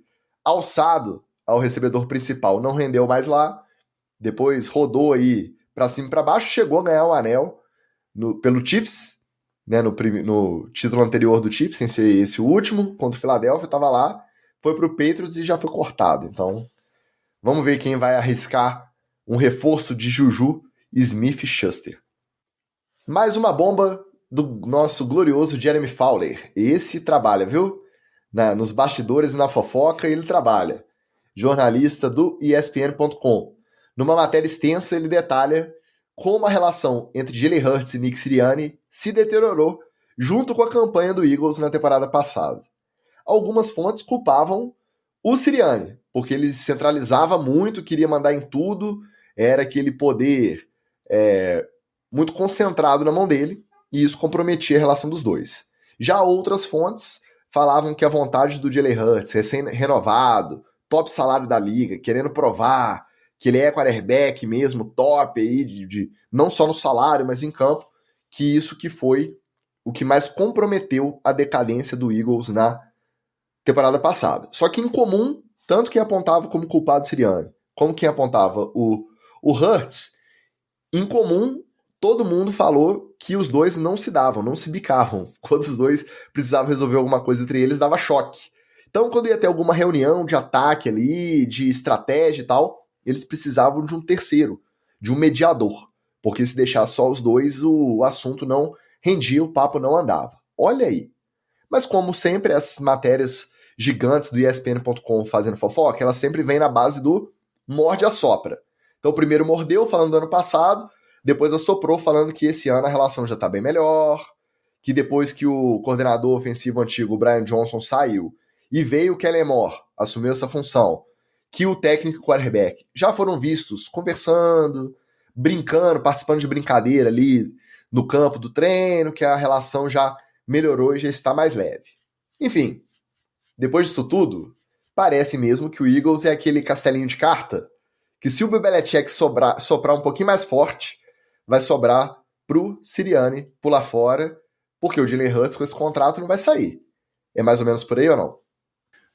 alçado ao recebedor principal, não rendeu mais lá, depois rodou aí pra cima e pra baixo, chegou a ganhar um anel pelo Chiefs, né, no título anterior do Chiefs, sem ser esse o último, contra o Philadelphia, tava lá, foi pro Patriots e já foi cortado. Então, vamos ver quem vai arriscar um reforço de Juju Smith-Schuster. Mais uma bomba do nosso glorioso Jeremy Fowler. Esse trabalha, viu? Nos bastidores e na fofoca ele trabalha. Jornalista do ESPN.com. Numa matéria extensa ele detalha como a relação entre Jalen Hurts e Nick Sirianni se deteriorou junto com a campanha do Eagles na temporada passada. Algumas fontes culpavam o Sirianni, porque ele centralizava muito, queria mandar em tudo, era aquele poder muito concentrado na mão dele, e isso comprometia a relação dos dois. Já outras fontes falavam que a vontade do Jalen Hurts, recém-renovado, top salário da liga, querendo provar que ele é quarterback mesmo, top aí, não só no salário, mas em campo, que isso que foi o que mais comprometeu a decadência do Eagles na temporada passada. Só que em comum, tanto quem apontava como culpado Sirianni, como quem apontava o Hurts, em comum, todo mundo falou que os dois não se davam, não se bicavam. Quando os dois precisavam resolver alguma coisa entre eles, dava choque. Então, quando ia ter alguma reunião de ataque ali, de estratégia e tal, eles precisavam de um terceiro, de um mediador. Porque se deixar só os dois, o assunto não rendia, o papo não andava. Olha aí. Mas como sempre, essas matérias gigantes do ESPN.com fazendo fofoca, elas sempre vêm na base do morde a sopra. Então, primeiro mordeu, falando do ano passado, depois assoprou, falando que esse ano a relação já está bem melhor, que depois que o coordenador ofensivo antigo, o Brian Johnson, saiu e veio o Kellen Moore, assumiu essa função, que o técnico e o quarterback já foram vistos conversando, brincando, participando de brincadeira ali no campo do treino, que a relação já melhorou e já está mais leve. Enfim, depois disso tudo, parece mesmo que o Eagles é aquele castelinho de carta, que se o Bill Belichick soprar um pouquinho mais forte, vai sobrar pro Sirianni pular fora, porque o Jalen Hurts com esse contrato não vai sair. É mais ou menos por aí ou não?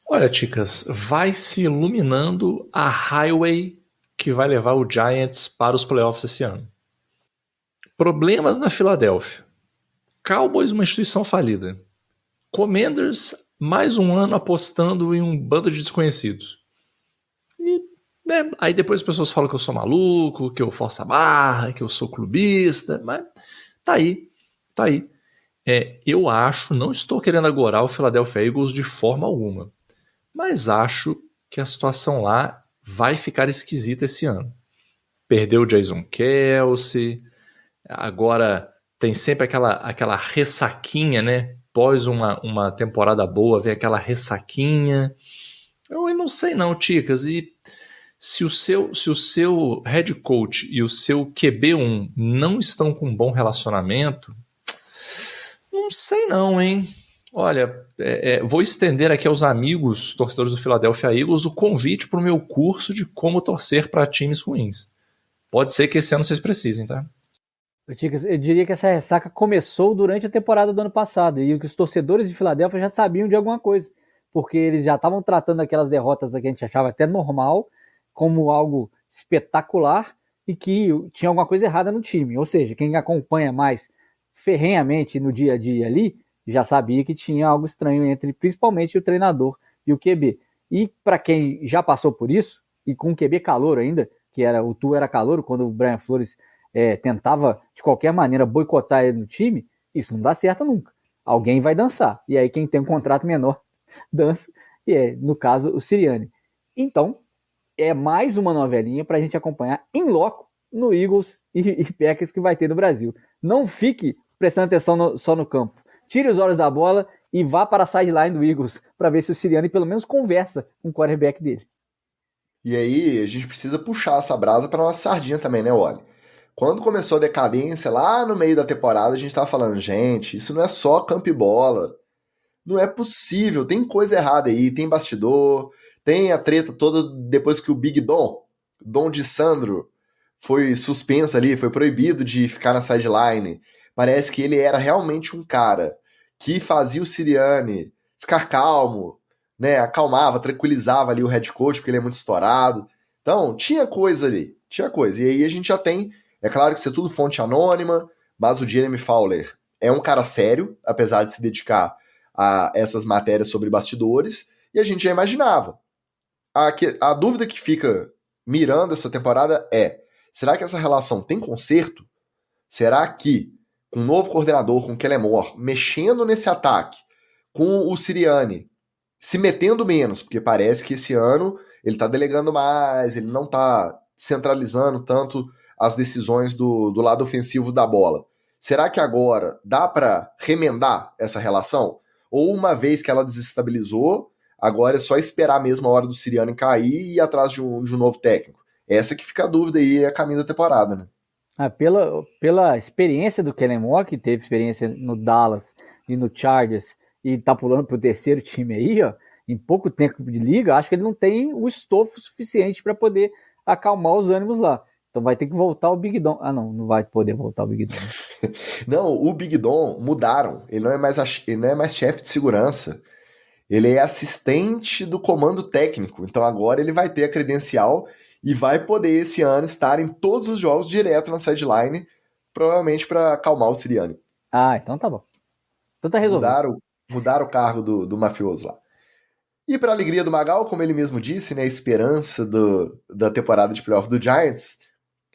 Olha, Ticas, vai se iluminando a highway que vai levar o Giants para os playoffs esse ano. Problemas na Filadélfia. Cowboys, uma instituição falida. Commanders, mais um ano apostando em um bando de desconhecidos. E, aí depois as pessoas falam que eu sou maluco, que eu forço a barra, que eu sou clubista, mas tá aí. Eu acho, não estou querendo agorar o Philadelphia Eagles de forma alguma, mas acho que a situação lá vai ficar esquisita esse ano. Perdeu o Jason Kelce, agora tem sempre aquela ressaquinha, né? Pós uma temporada boa, vem aquela ressaquinha. Eu não sei não, Ticas. E se o seu head coach e o seu QB1 não estão com um bom relacionamento, não sei não, hein? Olha, vou estender aqui aos amigos torcedores do Philadelphia Eagles o convite para o meu curso de como torcer para times ruins. Pode ser que esse ano vocês precisem, tá? Eu diria que essa ressaca começou durante a temporada do ano passado e que os torcedores de Filadélfia já sabiam de alguma coisa, porque eles já estavam tratando aquelas derrotas que a gente achava até normal como algo espetacular e que tinha alguma coisa errada no time. Ou seja, quem acompanha mais ferrenhamente no dia a dia ali já sabia que tinha algo estranho entre principalmente o treinador e o QB. E para quem já passou por isso, e com o QB calouro ainda, que o Tua era calouro quando o Brian Flores tentava de qualquer maneira boicotar ele no time, isso não dá certo nunca. Alguém vai dançar. E aí quem tem um contrato menor dança, e no caso o Sirianni. Então, é mais uma novelinha para a gente acompanhar em loco no Eagles e Packers que vai ter no Brasil. Não fique prestando atenção só no campo. Tire os olhos da bola e vá para a sideline do Eagles para ver se o Sirianni pelo menos conversa com o quarterback dele. E aí a gente precisa puxar essa brasa para nossa sardinha também, né, Wally? Quando começou a decadência, lá no meio da temporada, a gente tava falando, gente, isso não é só campo e bola. Não é possível, tem coisa errada aí, tem bastidor, tem a treta toda depois que o Big Dom de Sandro, foi suspenso ali, foi proibido de ficar na sideline. Parece que ele era realmente um cara que fazia o Sirianni ficar calmo, né? Acalmava, tranquilizava ali o head coach, porque ele é muito estourado. Então, tinha coisa ali, tinha coisa. E aí a gente já tem, é claro que isso é tudo fonte anônima, mas o Jeremy Fowler é um cara sério, apesar de se dedicar a essas matérias sobre bastidores, e a gente já imaginava. A dúvida que fica mirando essa temporada é, será que essa relação tem conserto? Será que com um novo coordenador, com o Kellen Moore, mexendo nesse ataque, com o Sirianni se metendo menos, porque parece que esse ano ele tá delegando mais, ele não tá centralizando tanto as decisões do lado ofensivo da bola. Será que agora dá para remendar essa relação? Ou uma vez que ela desestabilizou, agora é só esperar mesmo a hora do Sirianni cair e ir atrás de um novo técnico? Essa que fica a dúvida aí, é a caminho da temporada, né? Pela experiência do Kellen Moore, que teve experiência no Dallas e no Chargers, e tá pulando pro terceiro time aí, ó, em pouco tempo de liga, acho que ele não tem o estofo suficiente para poder acalmar os ânimos lá. Então vai ter que voltar o Big Dom. Ah, não vai poder voltar o Big Dom. Não, o Big Dom mudaram. Ele não é mais chefe de segurança. Ele é assistente do comando técnico. Então agora ele vai ter a credencial e vai poder esse ano estar em todos os jogos direto na sideline, provavelmente para acalmar o Sirianni. Ah, então tá bom. Então tá resolvido. Mudaram o cargo do mafioso lá. E para alegria do Magal, como ele mesmo disse, né, a esperança da temporada de playoff do Giants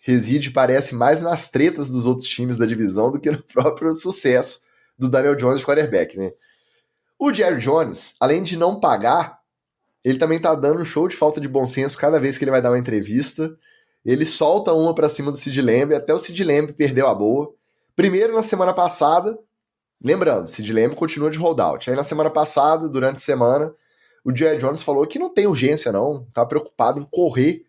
reside, parece, mais nas tretas dos outros times da divisão do que no próprio sucesso do Daniel Jones de quarterback, né? O Jerry Jones, além de não pagar, ele também tá dando um show de falta de bom senso cada vez que ele vai dar uma entrevista. Ele solta uma pra cima do Sid Lamb, até o Sid Lamb perdeu a boa. Primeiro, na semana passada, lembrando, Sid Lamb continua de holdout. Aí na semana passada, durante a semana, o Jerry Jones falou que não tem urgência não, tá preocupado em correr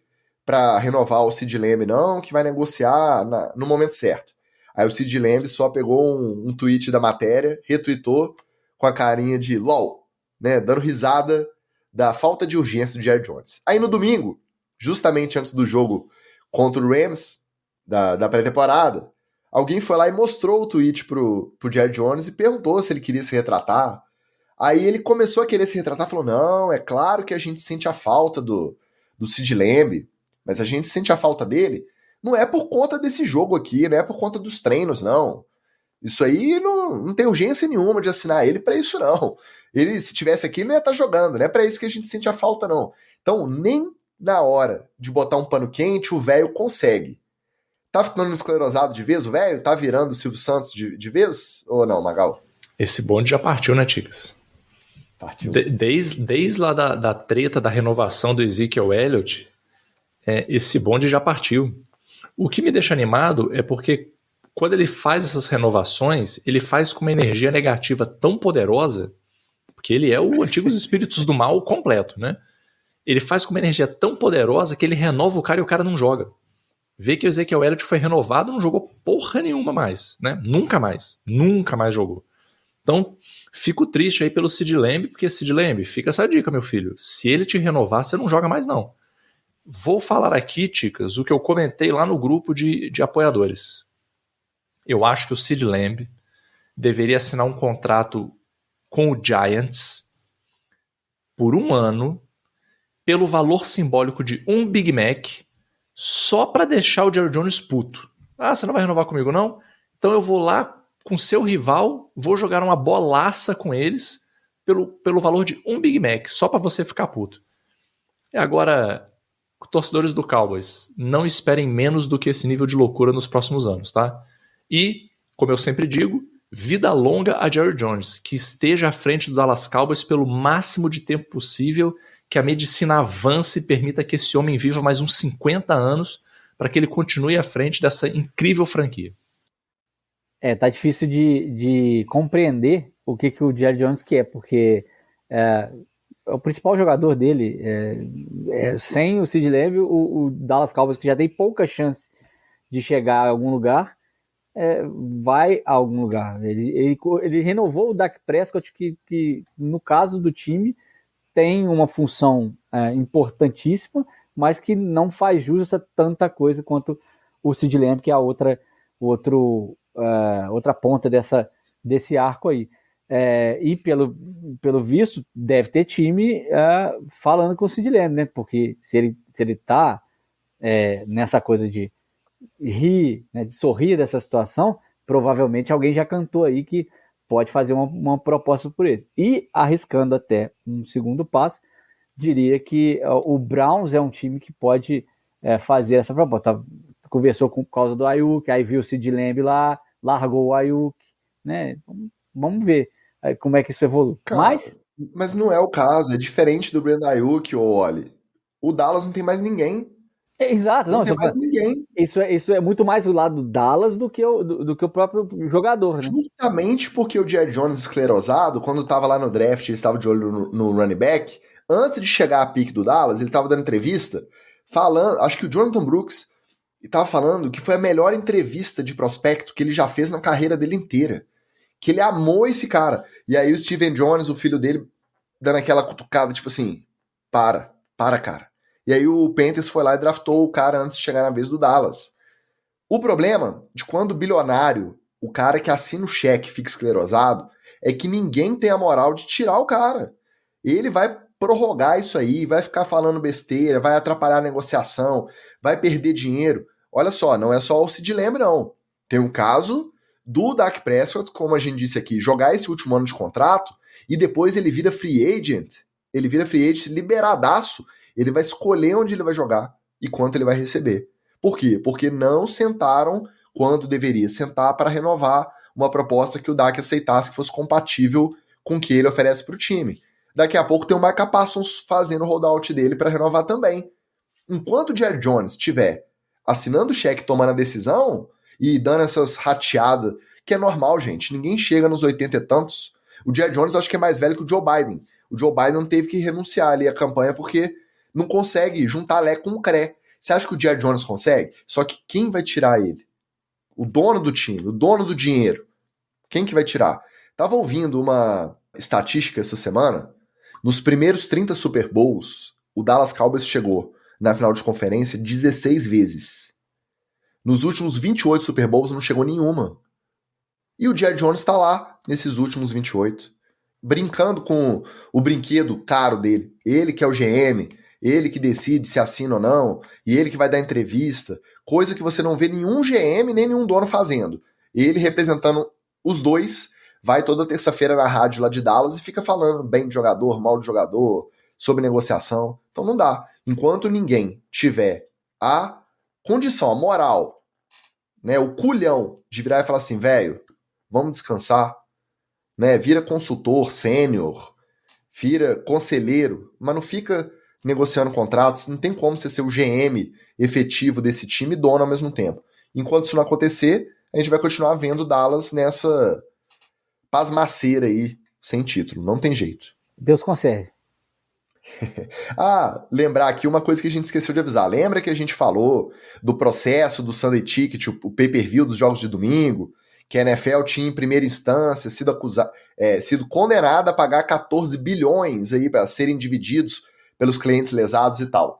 para renovar o Sid Lamb não, que vai negociar no momento certo. Aí o Sid Lamb só pegou um tweet da matéria, retweetou com a carinha de LOL, né, dando risada da falta de urgência do Jerry Jones. Aí no domingo, justamente antes do jogo contra o Rams, da pré-temporada, alguém foi lá e mostrou o tweet pro Jerry Jones e perguntou se ele queria se retratar. Aí ele começou a querer se retratar, falou, não, é claro que a gente sente a falta do Sid Lamb, mas a gente sente a falta dele, não é por conta desse jogo aqui, não é por conta dos treinos, não. Isso aí não tem urgência nenhuma de assinar ele para isso, não. Ele, se tivesse aqui, ele não ia estar jogando, não é para isso que a gente sente a falta, não. Então, nem na hora de botar um pano quente, o velho consegue. Tá ficando esclerosado de vez, o velho? Tá virando o Silvio Santos de vez? Ou não, Magal? Esse bonde já partiu, né, Ticas? Partiu. Desde lá da treta da renovação do Ezekiel Elliott, esse bonde já partiu. O que me deixa animado é porque quando ele faz essas renovações, ele faz com uma energia negativa tão poderosa, porque ele é o Antigos Espíritos do Mal completo, né? Ele faz com uma energia tão poderosa que ele renova o cara e o cara não joga. Vê que o Ezekiel Elliott foi renovado, não jogou porra nenhuma mais, né? Nunca mais jogou. Então, fico triste aí pelo Sid Lamb, porque Sid Lamb, fica essa dica, meu filho. Se ele te renovar, você não joga mais, não. Vou falar aqui, Ticas, o que eu comentei lá no grupo de apoiadores. Eu acho que o Sid Lamb deveria assinar um contrato com o Giants por 1 ano, pelo valor simbólico de um Big Mac, só para deixar o Jerry Jones puto. Ah, você não vai renovar comigo, não? Então eu vou lá com seu rival, vou jogar uma bolaça com eles pelo valor de um Big Mac, só para você ficar puto. E agora, torcedores do Cowboys, não esperem menos do que esse nível de loucura nos próximos anos, tá? E, como eu sempre digo, vida longa a Jerry Jones, que esteja à frente do Dallas Cowboys pelo máximo de tempo possível, que a medicina avance e permita que esse homem viva mais uns 50 anos para que ele continue à frente dessa incrível franquia. Tá difícil de compreender o que o Jerry Jones quer, porque o principal jogador dele, sem o Sid Lamb, o Dallas Cowboys, que já tem pouca chance de chegar a algum lugar, vai a algum lugar. Ele renovou o Dak Prescott, que no caso do time tem uma função importantíssima, mas que não faz jus a tanta coisa quanto o Sid Lamb, que é a outra ponta desse arco aí. E pelo visto, deve ter time falando com o Sid Lamb, né? Porque se ele tá nessa coisa de rir, né, de sorrir dessa situação, provavelmente alguém já cantou aí que pode fazer uma proposta por ele. E, arriscando até um segundo passo, diria que o Browns é um time que pode fazer essa proposta. Conversou por causa do Ayuk, aí viu o Sid Lamb lá, largou o Ayuk, né? Vamos ver como é que isso evolui. Cara, mas não é o caso, é diferente do Brandon Ayuk, ou olha, o Dallas não tem mais ninguém. Exato, não tem mais ninguém. Isso é muito mais do lado do Dallas do que o próprio jogador, né? Justamente porque o Jerry Jones esclerosado, quando estava lá no draft, ele estava de olho no running back, antes de chegar a pique do Dallas, ele estava dando entrevista, falando, acho que o Jonathan Brooks estava falando que foi a melhor entrevista de prospecto que ele já fez na carreira dele inteira. Que ele amou esse cara. E aí o Steven Jones, o filho dele, dando aquela cutucada, tipo assim, para, cara. E aí o Panthers foi lá e draftou o cara antes de chegar na vez do Dallas. O problema de quando o bilionário, o cara que assina o cheque, fica esclerosado, é que ninguém tem a moral de tirar o cara. Ele vai prorrogar isso aí, vai ficar falando besteira, vai atrapalhar a negociação, vai perder dinheiro. Olha só, não é só o Sid Lamb, não. Tem um caso do Dak Prescott, como a gente disse aqui, jogar esse último ano de contrato e depois ele vira free agent. Ele vira free agent liberadaço. Ele vai escolher onde ele vai jogar e quanto ele vai receber. Por quê? Porque não sentaram quando deveria sentar para renovar uma proposta que o Dak aceitasse que fosse compatível com o que ele oferece para o time. Daqui a pouco tem o Micah Parsons fazendo o holdout dele para renovar também. Enquanto o Jerry Jones estiver assinando o cheque, tomando a decisão e dando essas rateadas, que é normal, gente. Ninguém chega nos 80 e tantos. O Jerry Jones acho que é mais velho que o Joe Biden. O Joe Biden teve que renunciar ali à campanha porque não consegue juntar Lé com o Cré. Você acha que o Jerry Jones consegue? Só que quem vai tirar ele? O dono do time, o dono do dinheiro. Quem que vai tirar? Tava ouvindo uma estatística essa semana. Nos primeiros 30 Super Bowls, o Dallas Cowboys chegou na final de conferência 16 vezes. Nos últimos 28 Super Bowls não chegou nenhuma. E o Jerry Jones tá lá nesses últimos 28. Brincando com o brinquedo caro dele. Ele que é o GM, ele que decide se assina ou não, e ele que vai dar entrevista, coisa que você não vê nenhum GM nem nenhum dono fazendo. Ele representando os dois, vai toda terça-feira na rádio lá de Dallas e fica falando bem de jogador, mal de jogador, sobre negociação. Então não dá. Enquanto ninguém tiver a condição, a moral, né, o culhão de virar e falar assim, velho, vamos descansar, né, vira consultor, sênior, vira conselheiro, mas não fica negociando contratos. Não tem como você ser o GM efetivo desse time e dono ao mesmo tempo. Enquanto isso não acontecer, a gente vai continuar vendo o Dallas nessa pasmaceira aí, sem título. Não tem jeito. Deus conserve. Lembrar aqui uma coisa que a gente esqueceu de avisar. Lembra que a gente falou do processo do Sunday Ticket, o pay-per-view dos jogos de domingo, que a NFL tinha em primeira instância sido condenada a pagar 14 bilhões aí para serem divididos pelos clientes lesados e tal.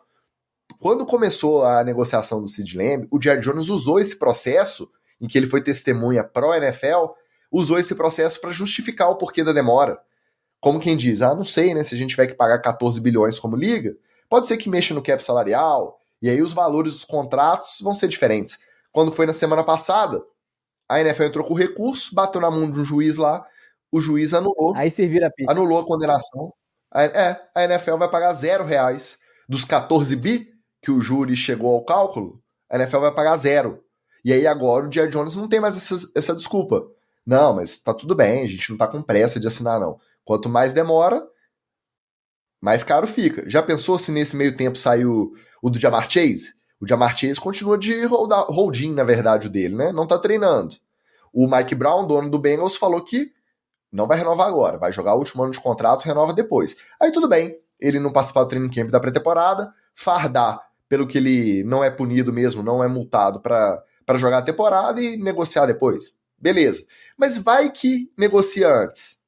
Quando começou a negociação do Sid Lamb, o Jerry Jones usou esse processo, em que ele foi testemunha pró-NFL, usou esse processo para justificar o porquê da demora. Como quem diz, não sei, né, se a gente tiver que pagar 14 bilhões como liga, pode ser que mexa no cap salarial, e aí os valores dos contratos vão ser diferentes. Quando foi na semana passada, a NFL entrou com recurso, bateu na mão de um juiz lá, o juiz anulou. Aí você vira a pista. Anulou a condenação. A NFL vai pagar R$0 dos 14 bi que o júri chegou ao cálculo, a NFL vai pagar 0. E aí agora o Jerry Jones não tem mais essa desculpa. Não, mas tá tudo bem, a gente não tá com pressa de assinar, não. Quanto mais demora, mais caro fica. Já pensou se nesse meio tempo saiu o do Ja'Marr Chase? O Ja'Marr Chase continua de holding, na verdade, o dele, né? Não tá treinando. O Mike Brown, dono do Bengals, falou que não vai renovar agora, vai jogar o último ano de contrato, renova depois. Aí tudo bem, ele não participar do training camp da pré-temporada, fardar pelo que ele não é punido mesmo, não é multado para jogar a temporada e negociar depois. Beleza. Mas vai que negocia antes.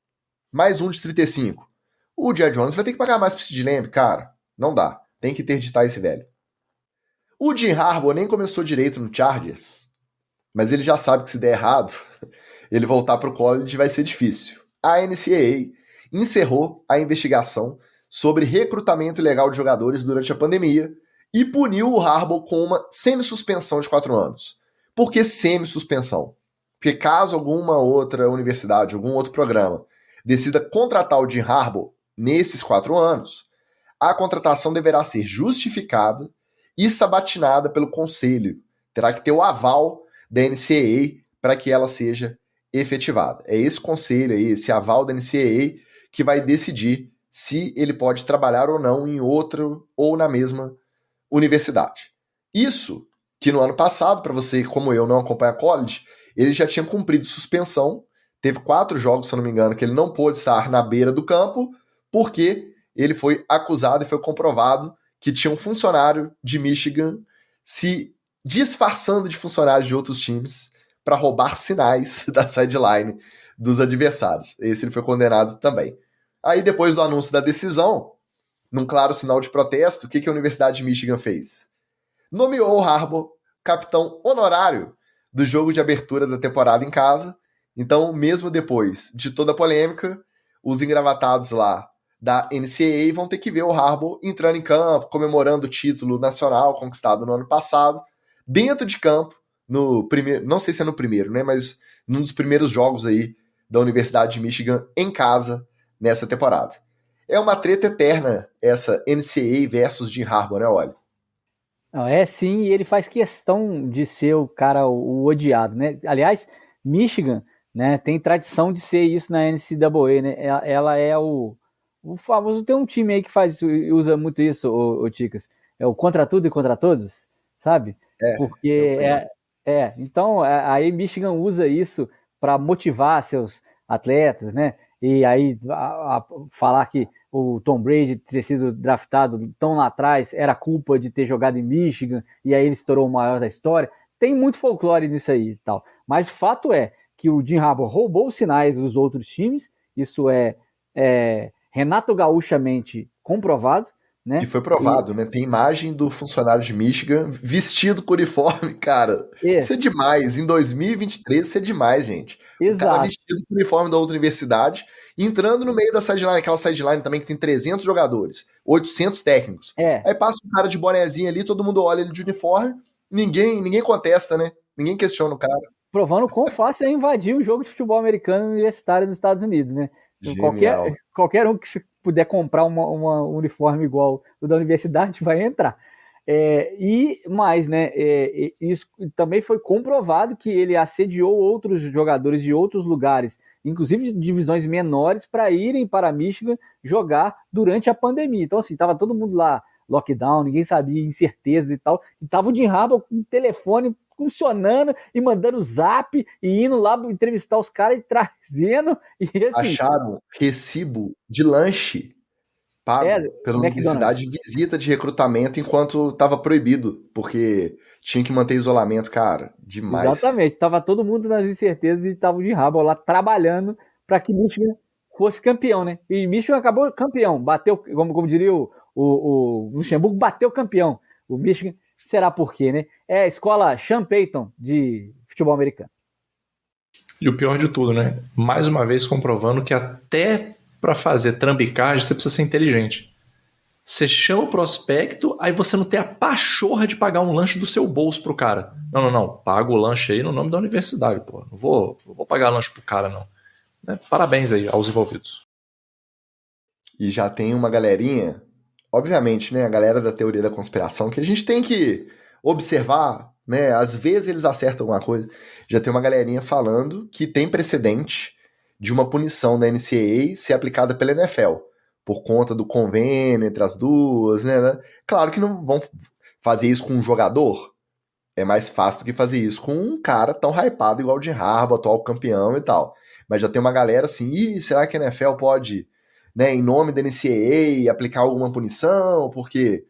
Mais um de 35. O Jerry Jones vai ter que pagar mais pro Sid Lamb, cara. Não dá. Tem que interditar esse velho. O Jim Harbaugh nem começou direito no Chargers, mas ele já sabe que se der errado, ele voltar pro college vai ser difícil. A NCAA encerrou a investigação sobre recrutamento ilegal de jogadores durante a pandemia e puniu o Harbaugh com uma semi-suspensão de 4 anos. Por que semi-suspensão? Porque caso alguma outra universidade, algum outro programa decida contratar o Jim Harbaugh nesses 4 anos, a contratação deverá ser justificada e sabatinada pelo conselho. Terá que ter o aval da NCAA para que ela seja efetivada. É esse conselho aí, esse aval da NCAA, que vai decidir se ele pode trabalhar ou não em outra ou na mesma universidade. Isso que no ano passado, para você como eu não acompanha college, ele já tinha cumprido suspensão, teve 4 jogos, se eu não me engano, que ele não pôde estar na beira do campo, porque ele foi acusado e foi comprovado que tinha um funcionário de Michigan se disfarçando de funcionário de outros times para roubar sinais da sideline dos adversários. Esse ele foi condenado também. Aí depois do anúncio da decisão, num claro sinal de protesto, o que a Universidade de Michigan fez? Nomeou o Harbaugh capitão honorário do jogo de abertura da temporada em casa. Então, mesmo depois de toda a polêmica, os engravatados lá da NCAA vão ter que ver o Harbaugh entrando em campo, comemorando o título nacional conquistado no ano passado, dentro de campo, no primeiro, não sei se é no primeiro, né, mas num dos primeiros jogos aí da Universidade de Michigan em casa nessa temporada. É uma treta eterna essa NCAA versus Jim Harbaugh, né, olha? Não, é sim, e ele faz questão de ser o cara, o odiado, né? Aliás, Michigan, né, tem tradição de ser isso na NCAA, né? Ela é o famoso, tem um time aí que usa muito isso, o Ticas, é o contra tudo e contra todos, sabe? Porque então aí Michigan usa isso para motivar seus atletas, né? E aí falar que o Tom Brady ter sido draftado tão lá atrás era culpa de ter jogado em Michigan e aí ele estourou o maior da história. Tem muito folclore nisso aí e tal. Mas o fato é que o Jim Harbaugh roubou os sinais dos outros times, isso é Renato Gaúchamente comprovado, né? E foi provado, né? Tem imagem do funcionário de Michigan vestido com uniforme, cara. Isso é demais. Em 2023, isso é demais, gente. Exato. O cara vestido com o uniforme da outra universidade, entrando no meio da sideline, aquela sideline também que tem 300 jogadores, 800 técnicos. Aí passa um cara de bonezinho ali, todo mundo olha ele de uniforme, ninguém contesta, né? Ninguém questiona o cara. Provando quão fácil é invadir um jogo de futebol americano universitário dos Estados Unidos, né? Qualquer um que puder comprar uma uniforme igual o da universidade vai entrar. E mais, né? Isso também foi comprovado que ele assediou outros jogadores de outros lugares, inclusive de divisões menores, para irem para Michigan jogar durante a pandemia. Então, assim, tava todo mundo lá, lockdown, ninguém sabia, incertezas e tal. E tava o Jim Harbaugh com o telefone funcionando e mandando zap e indo lá entrevistar os caras e trazendo. E, assim, acharam recibo de lanche pago pela universidade de visita de recrutamento enquanto estava proibido, porque tinha que manter isolamento, cara, demais. Exatamente, tava todo mundo nas incertezas e tava de rabo lá trabalhando para que Michigan fosse campeão, né? E Michigan acabou campeão, bateu, como diria o Luxemburgo, bateu campeão. O Michigan, será por quê, né? É a escola Sean Payton de futebol americano. E o pior de tudo, né? Mais uma vez comprovando que até para fazer trambicagem você precisa ser inteligente. Você chama o prospecto, aí você não tem a pachorra de pagar um lanche do seu bolso pro cara. Não. Paga o lanche aí no nome da universidade, pô. Não vou pagar lanche pro cara, não. Parabéns aí aos envolvidos. E já tem uma galerinha, obviamente, né? A galera da teoria da conspiração, que a gente tem que observar, né? Às vezes eles acertam alguma coisa. Já tem uma galerinha falando que tem precedente de uma punição da NCAA ser aplicada pela NFL, por conta do convênio entre as duas, né? Claro que não vão fazer isso com um jogador, é mais fácil do que fazer isso com um cara tão hypado igual o Jim Harbaugh, atual campeão e tal. Mas já tem uma galera assim, será que a NFL pode, né, em nome da NCAA, aplicar alguma punição, porque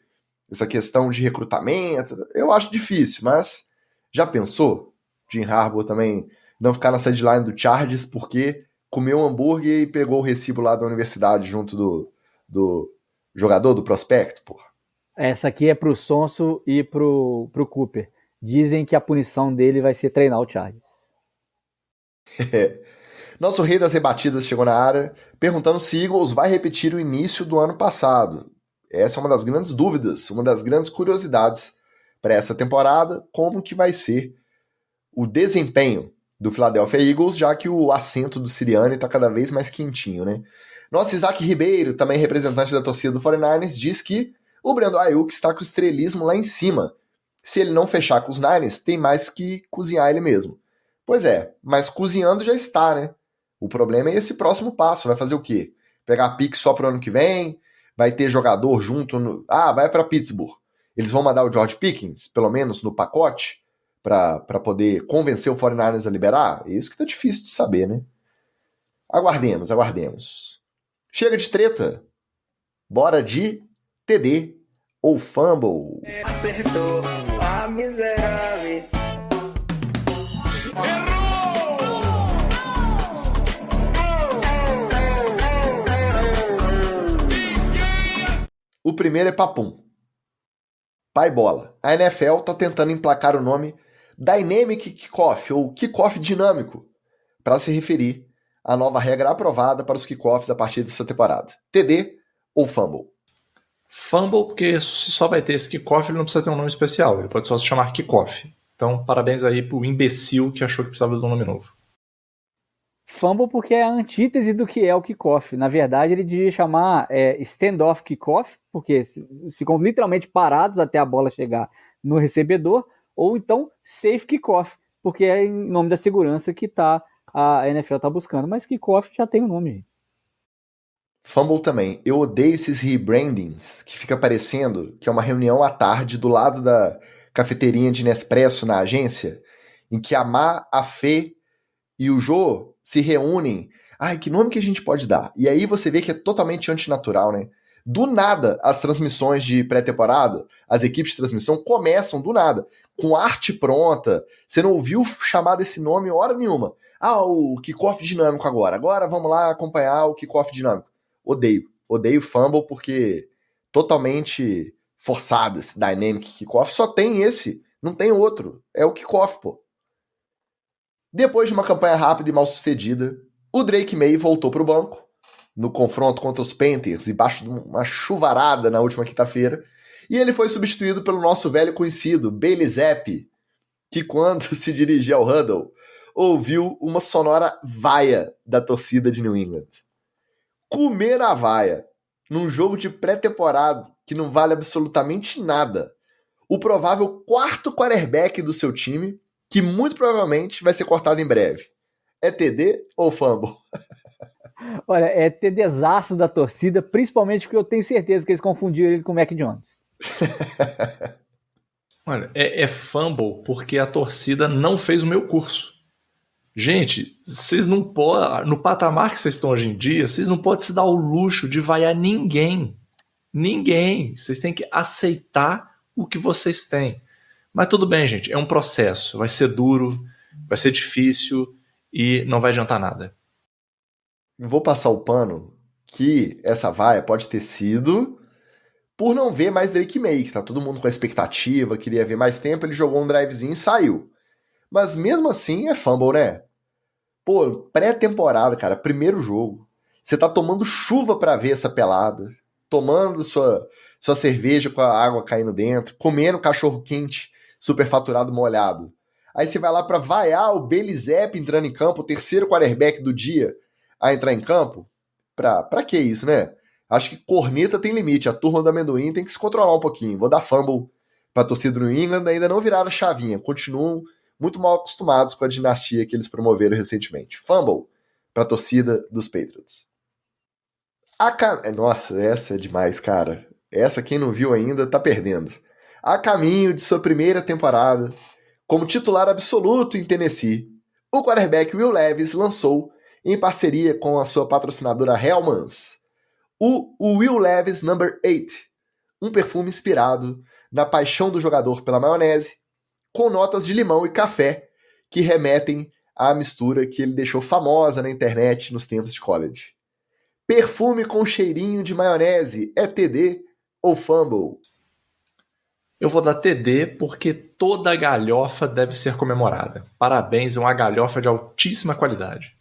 essa questão de recrutamento, eu acho difícil, mas já pensou? Jim Harbaugh também não ficar na sideline do Chargers porque comeu um hambúrguer e pegou o recibo lá da universidade junto do jogador, do prospecto, porra. Essa aqui é pro Sonso e pro Cooper. Dizem que a punição dele vai ser treinar o Chargers. Nosso rei das rebatidas chegou na área perguntando se Eagles vai repetir o início do ano passado. Essa é uma das grandes dúvidas, uma das grandes curiosidades para essa temporada, como que vai ser o desempenho do Philadelphia Eagles, já que o assento do Sirianni está cada vez mais quentinho, né? Nosso Isaac Ribeiro, também representante da torcida do 49ers, diz que o Brandon Ayuk está com o estrelismo lá em cima. Se ele não fechar com os Niners, tem mais que cozinhar ele mesmo. Pois é, mas cozinhando já está, né? O problema é esse próximo passo. Vai fazer o quê? Pegar pique só pro ano que vem? Vai ter jogador junto? Vai para Pittsburgh. Eles vão mandar o George Pickens, pelo menos no pacote, para poder convencer o 49ers a liberar? É isso que tá difícil de saber, né? Aguardemos. Chega de treta. Bora de TD ou fumble. Acertou a miserável. O primeiro é papum. Pai bola. A NFL tá tentando emplacar o nome Dynamic Kickoff, ou Kickoff Dinâmico, para se referir à nova regra aprovada para os kickoffs a partir dessa temporada. TD ou fumble? Fumble, porque se só vai ter esse kickoff, ele não precisa ter um nome especial, ele pode só se chamar kickoff. Então, parabéns aí pro imbecil que achou que precisava de um nome novo. Fumble porque é a antítese do que é o kickoff. Na verdade, ele devia chamar standoff kickoff, porque ficam literalmente parados até a bola chegar no recebedor, ou então safe kickoff, porque é em nome da segurança que a NFL está buscando. Mas kickoff já tem o nome. Fumble também. Eu odeio esses rebrandings que fica parecendo que é uma reunião à tarde do lado da cafeteirinha de Nespresso na agência, em que a Má, a Fê e o Jô se reúnem. Ai, que nome que a gente pode dar? E aí você vê que é totalmente antinatural, né? Do nada, as transmissões de pré-temporada, as equipes de transmissão começam do nada, com arte pronta. Você não ouviu chamar desse nome hora nenhuma. O kickoff dinâmico agora. Agora vamos lá acompanhar o kickoff dinâmico. Odeio fumble porque totalmente forçado esse dynamic kickoff. Só tem esse, não tem outro. É o kickoff, pô. Depois de uma campanha rápida e mal sucedida, o Drake May voltou para o banco no confronto contra os Panthers, embaixo de uma chuvarada na última quinta-feira, e ele foi substituído pelo nosso velho conhecido, Bailey Zappi, que quando se dirigia ao huddle, ouviu uma sonora vaia da torcida de New England. Comer a vaia num jogo de pré-temporada que não vale absolutamente nada o provável quarto quarterback do seu time, que muito provavelmente vai ser cortado em breve. É TD ou fumble? Olha, é TDzaço da torcida, principalmente porque eu tenho certeza que eles confundiram ele com o Mac Jones. Olha, é fumble porque a torcida não fez o meu curso. Gente, vocês não podem, no patamar que vocês estão hoje em dia, vocês não podem se dar o luxo de vaiar ninguém. Ninguém. Vocês têm que aceitar o que vocês têm. Mas tudo bem, gente, é um processo. Vai ser duro, vai ser difícil e não vai adiantar nada. Vou passar o pano que essa vaia pode ter sido por não ver mais Drake May, que tá todo mundo com a expectativa, queria ver mais tempo, ele jogou um drivezinho e saiu. Mas mesmo assim é fumble, né? Pô, pré-temporada, cara, primeiro jogo. Você tá tomando chuva pra ver essa pelada, tomando sua cerveja com a água caindo dentro, comendo cachorro quente, superfaturado molhado. Aí você vai lá pra vaiar o Bailey Zappe entrando em campo, o terceiro quarterback do dia a entrar em campo. Pra que isso, né? Acho que corneta tem limite, a turma do amendoim tem que se controlar um pouquinho. Vou dar fumble pra torcida do New England, ainda não viraram a chavinha, continuam muito mal acostumados com a dinastia que eles promoveram recentemente. Fumble pra torcida dos Patriots. Nossa, essa é demais, cara. Essa, quem não viu ainda, tá perdendo. A caminho de sua primeira temporada como titular absoluto em Tennessee, o quarterback Will Levis lançou, em parceria com a sua patrocinadora Hellmann's, o Will Levis No. 8, um perfume inspirado na paixão do jogador pela maionese, com notas de limão e café que remetem à mistura que ele deixou famosa na internet nos tempos de college. Perfume com cheirinho de maionese é TD ou fumble? Eu vou dar TD porque toda galhofa deve ser comemorada. Parabéns, é uma galhofa de altíssima qualidade.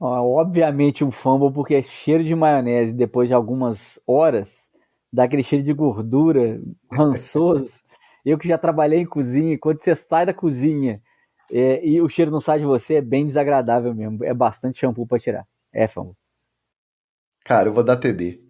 Obviamente um fumble porque é cheiro de maionese depois de algumas horas, dá aquele cheiro de gordura rançoso. Eu que já trabalhei em cozinha, quando você sai da cozinha e o cheiro não sai de você, é bem desagradável mesmo. É bastante shampoo para tirar. É fumble. Cara, eu vou dar TD.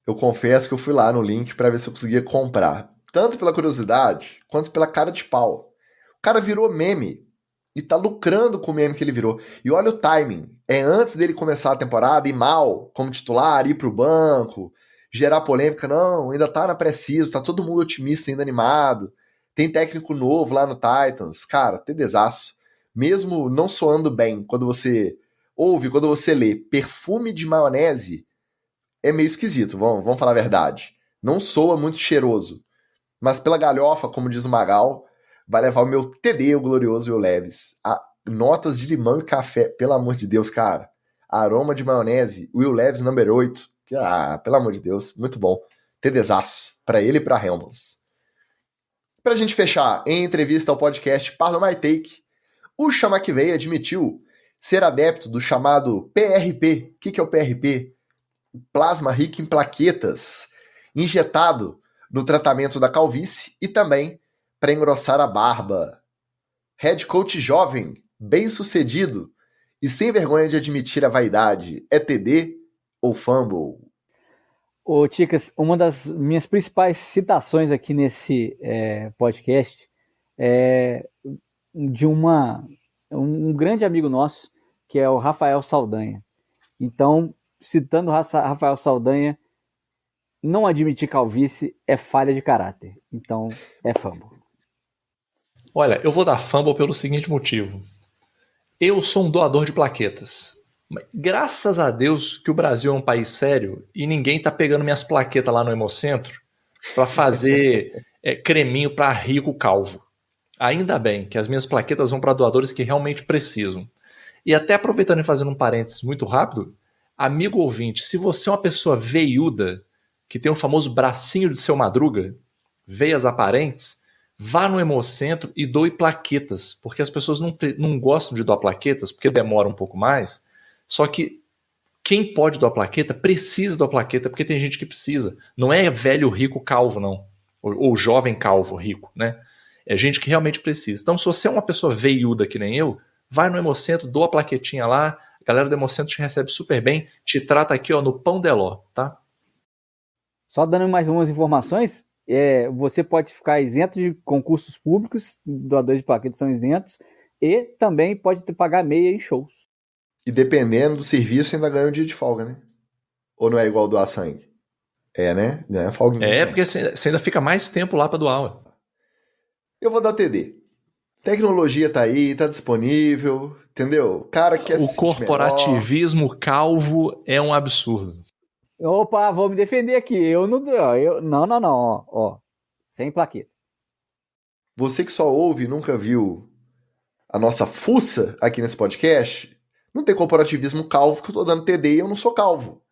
Eu confesso que eu fui lá no link para ver se eu conseguia comprar. Tanto pela curiosidade, quanto pela cara de pau. O cara virou meme. E tá lucrando com o meme que ele virou. E olha o timing. É antes dele começar a temporada, ir mal, como titular, ir pro banco, gerar polêmica. Não, ainda tá na pré-season, tá todo mundo otimista, ainda animado. Tem técnico novo lá no Titans. Cara, TDzaço. Mesmo não soando bem, quando você ouve, quando você lê perfume de maionese, é meio esquisito, vamos falar a verdade. Não soa muito cheiroso. Mas pela galhofa, como diz o Magal, vai levar o meu TD, o glorioso Will Levis. Notas de limão e café, pelo amor de Deus, cara. Aroma de maionese, Will Levis No. 8. Pelo amor de Deus, muito bom. TDzaço, pra ele e pra Helmans. Pra gente fechar, em entrevista ao podcast Parla My Take, o Chama Que Veio admitiu ser adepto do chamado PRP. O que é o PRP? Plasma rico em plaquetas, injetado no tratamento da calvície e também para engrossar a barba. Head coach jovem, bem-sucedido e sem vergonha de admitir a vaidade. É TD ou fumble? Ô, Ticas, uma das minhas principais citações aqui nesse podcast é de um grande amigo nosso, que é o Rafael Saldanha. Então, citando Rafael Saldanha, não admitir calvície é falha de caráter. Então, é fumble. Olha, eu vou dar fumble pelo seguinte motivo. Eu sou um doador de plaquetas. Graças a Deus que o Brasil é um país sério e ninguém tá pegando minhas plaquetas lá no Hemocentro para fazer creminho para rico calvo. Ainda bem que as minhas plaquetas vão para doadores que realmente precisam. E até aproveitando e fazendo um parênteses muito rápido, amigo ouvinte, se você é uma pessoa veiuda, que tem o famoso bracinho de seu Madruga, veias aparentes, vá no Hemocentro e doe plaquetas, porque as pessoas não gostam de doar plaquetas, porque demora um pouco mais, só que quem pode doar plaqueta, precisa doar plaqueta, porque tem gente que precisa. Não é velho rico calvo, não. Ou jovem calvo rico, né? É gente que realmente precisa. Então, se você é uma pessoa veiuda que nem eu, vai no Hemocentro, doa a plaquetinha lá, a galera do Hemocentro te recebe super bem, te trata aqui ó, no pão de ló, tá? Só dando mais umas informações, você pode ficar isento de concursos públicos, doadores de plaquetas são isentos, e também pode pagar meia em shows. E dependendo do serviço, ainda ganha um dia de folga, né? Ou não é igual doar sangue? Né? Ganha folguinha. Porque você ainda fica mais tempo lá pra doar, ué. Eu vou dar TD. Tecnologia tá aí, tá disponível, entendeu? Cara que O corporativismo calvo é um absurdo. Opa, vou me defender aqui. Não. Ó, sem plaqueta. Você que só ouve e nunca viu a nossa fuça aqui nesse podcast, não tem corporativismo calvo, porque eu tô dando TD e eu não sou calvo.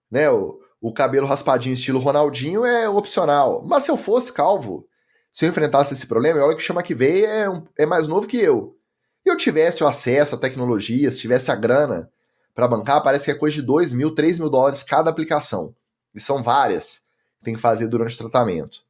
Né? O cabelo raspadinho estilo Ronaldinho é opcional. Mas se eu fosse calvo, se eu enfrentasse esse problema, olha que o Chama Que Veio é mais novo que eu. E eu tivesse o acesso à tecnologia, se tivesse a grana para bancar, parece que é coisa de $2.000, $3.000 cada aplicação. E são várias que tem que fazer durante o tratamento.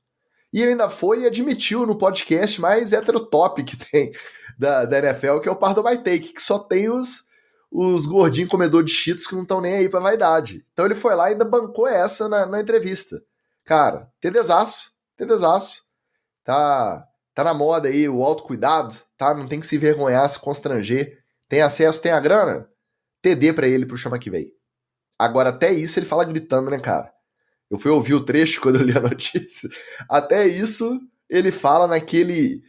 E ele ainda foi e admitiu no podcast mais heterotop que tem da NFL, que é o Pardon by Take, que só tem os gordinhos comedores de Cheetos que não estão nem aí pra vaidade. Então ele foi lá e ainda bancou essa na entrevista. Cara, TDzaço. Tá na moda aí o autocuidado, tá? Não tem que se envergonhar, se constranger. Tem acesso, tem a grana? TD pra ele pro Chama Que Veio. Agora, até isso ele fala gritando, né, cara? Eu fui ouvir o trecho quando eu li a notícia. Até isso ele fala naquele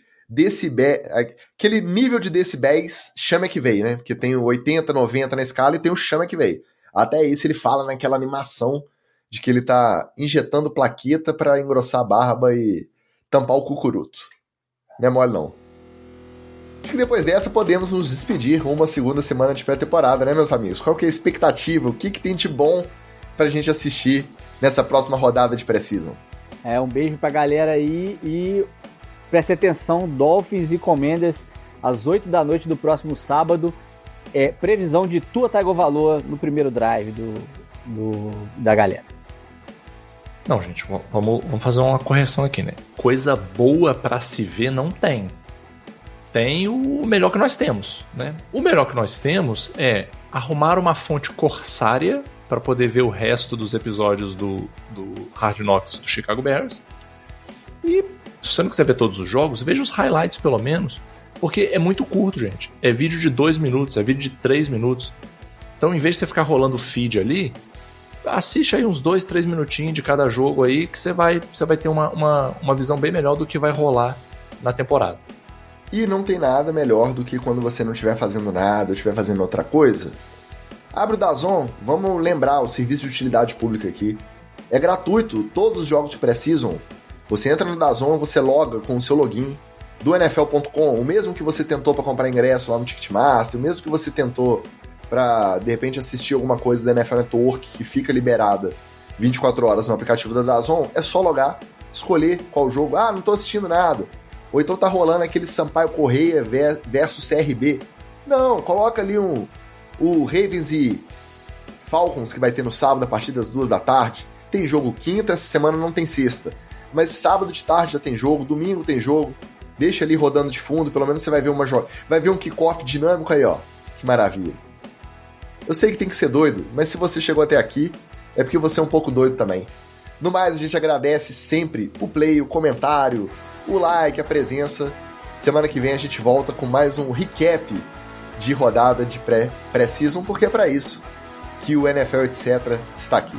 aquele nível de decibéis Chama Que Veio, né? Porque tem o 80, 90 na escala e tem o Chama Que Veio. Até isso ele fala naquela animação de que ele tá injetando plaqueta pra engrossar a barba e tampar o cucuruto. Não é mole, não. Acho que depois dessa podemos nos despedir com uma segunda semana de pré-temporada, né, meus amigos? Qual que é a expectativa? O que tem de bom pra gente assistir nessa próxima rodada de pré-season? Um beijo pra galera aí e preste atenção, Dolphins e Commanders às 8 da noite do próximo sábado. Previsão de Tua Tagovailoa no primeiro drive da galera. Não, gente, vamos fazer uma correção aqui, né? Coisa boa pra se ver não tem. Tem o melhor que nós temos, né? O melhor que nós temos é arrumar uma fonte corsária para poder ver o resto dos episódios do Hard Knocks do Chicago Bears. E se você não quiser ver todos os jogos, veja os highlights pelo menos, porque é muito curto, gente. É vídeo de 2 minutos, é vídeo de 3 minutos. Então, em vez de você ficar rolando o feed ali, assiste aí uns 2, 3 minutinhos de cada jogo aí, que você vai ter uma visão bem melhor do que vai rolar na temporada. E não tem nada melhor do que quando você não estiver fazendo nada, ou estiver fazendo outra coisa. Abre o DAZN, vamos lembrar o serviço de utilidade pública aqui. É gratuito, todos os jogos de pré-season. Você entra no DAZN, você loga com o seu login do NFL.com, o mesmo que você tentou para comprar ingresso lá no Ticketmaster, o mesmo que você tentou para, de repente, assistir alguma coisa da NFL Network que fica liberada 24 horas no aplicativo da DAZN, é só logar, escolher qual jogo. Não tô assistindo nada. Ou então tá rolando aquele Sampaio Correia versus CRB. Não, coloca ali o Ravens e Falcons que vai ter no sábado a partir das 2 da tarde. Tem jogo quinta, essa semana não tem sexta. Mas sábado de tarde já tem jogo, domingo tem jogo. Deixa ali rodando de fundo, pelo menos você vai ver vai ver um kickoff dinâmico aí, ó. Que maravilha. Eu sei que tem que ser doido, mas se você chegou até aqui, é porque você é um pouco doido também. No mais, a gente agradece sempre o play, o comentário, o like, a presença. Semana que vem a gente volta com mais um recap de rodada de pré-season, porque é para isso que o NFL Etc. está aqui.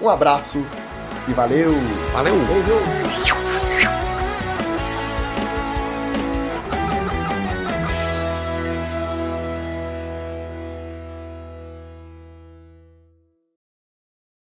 Um abraço e valeu! Valeu! Beijo!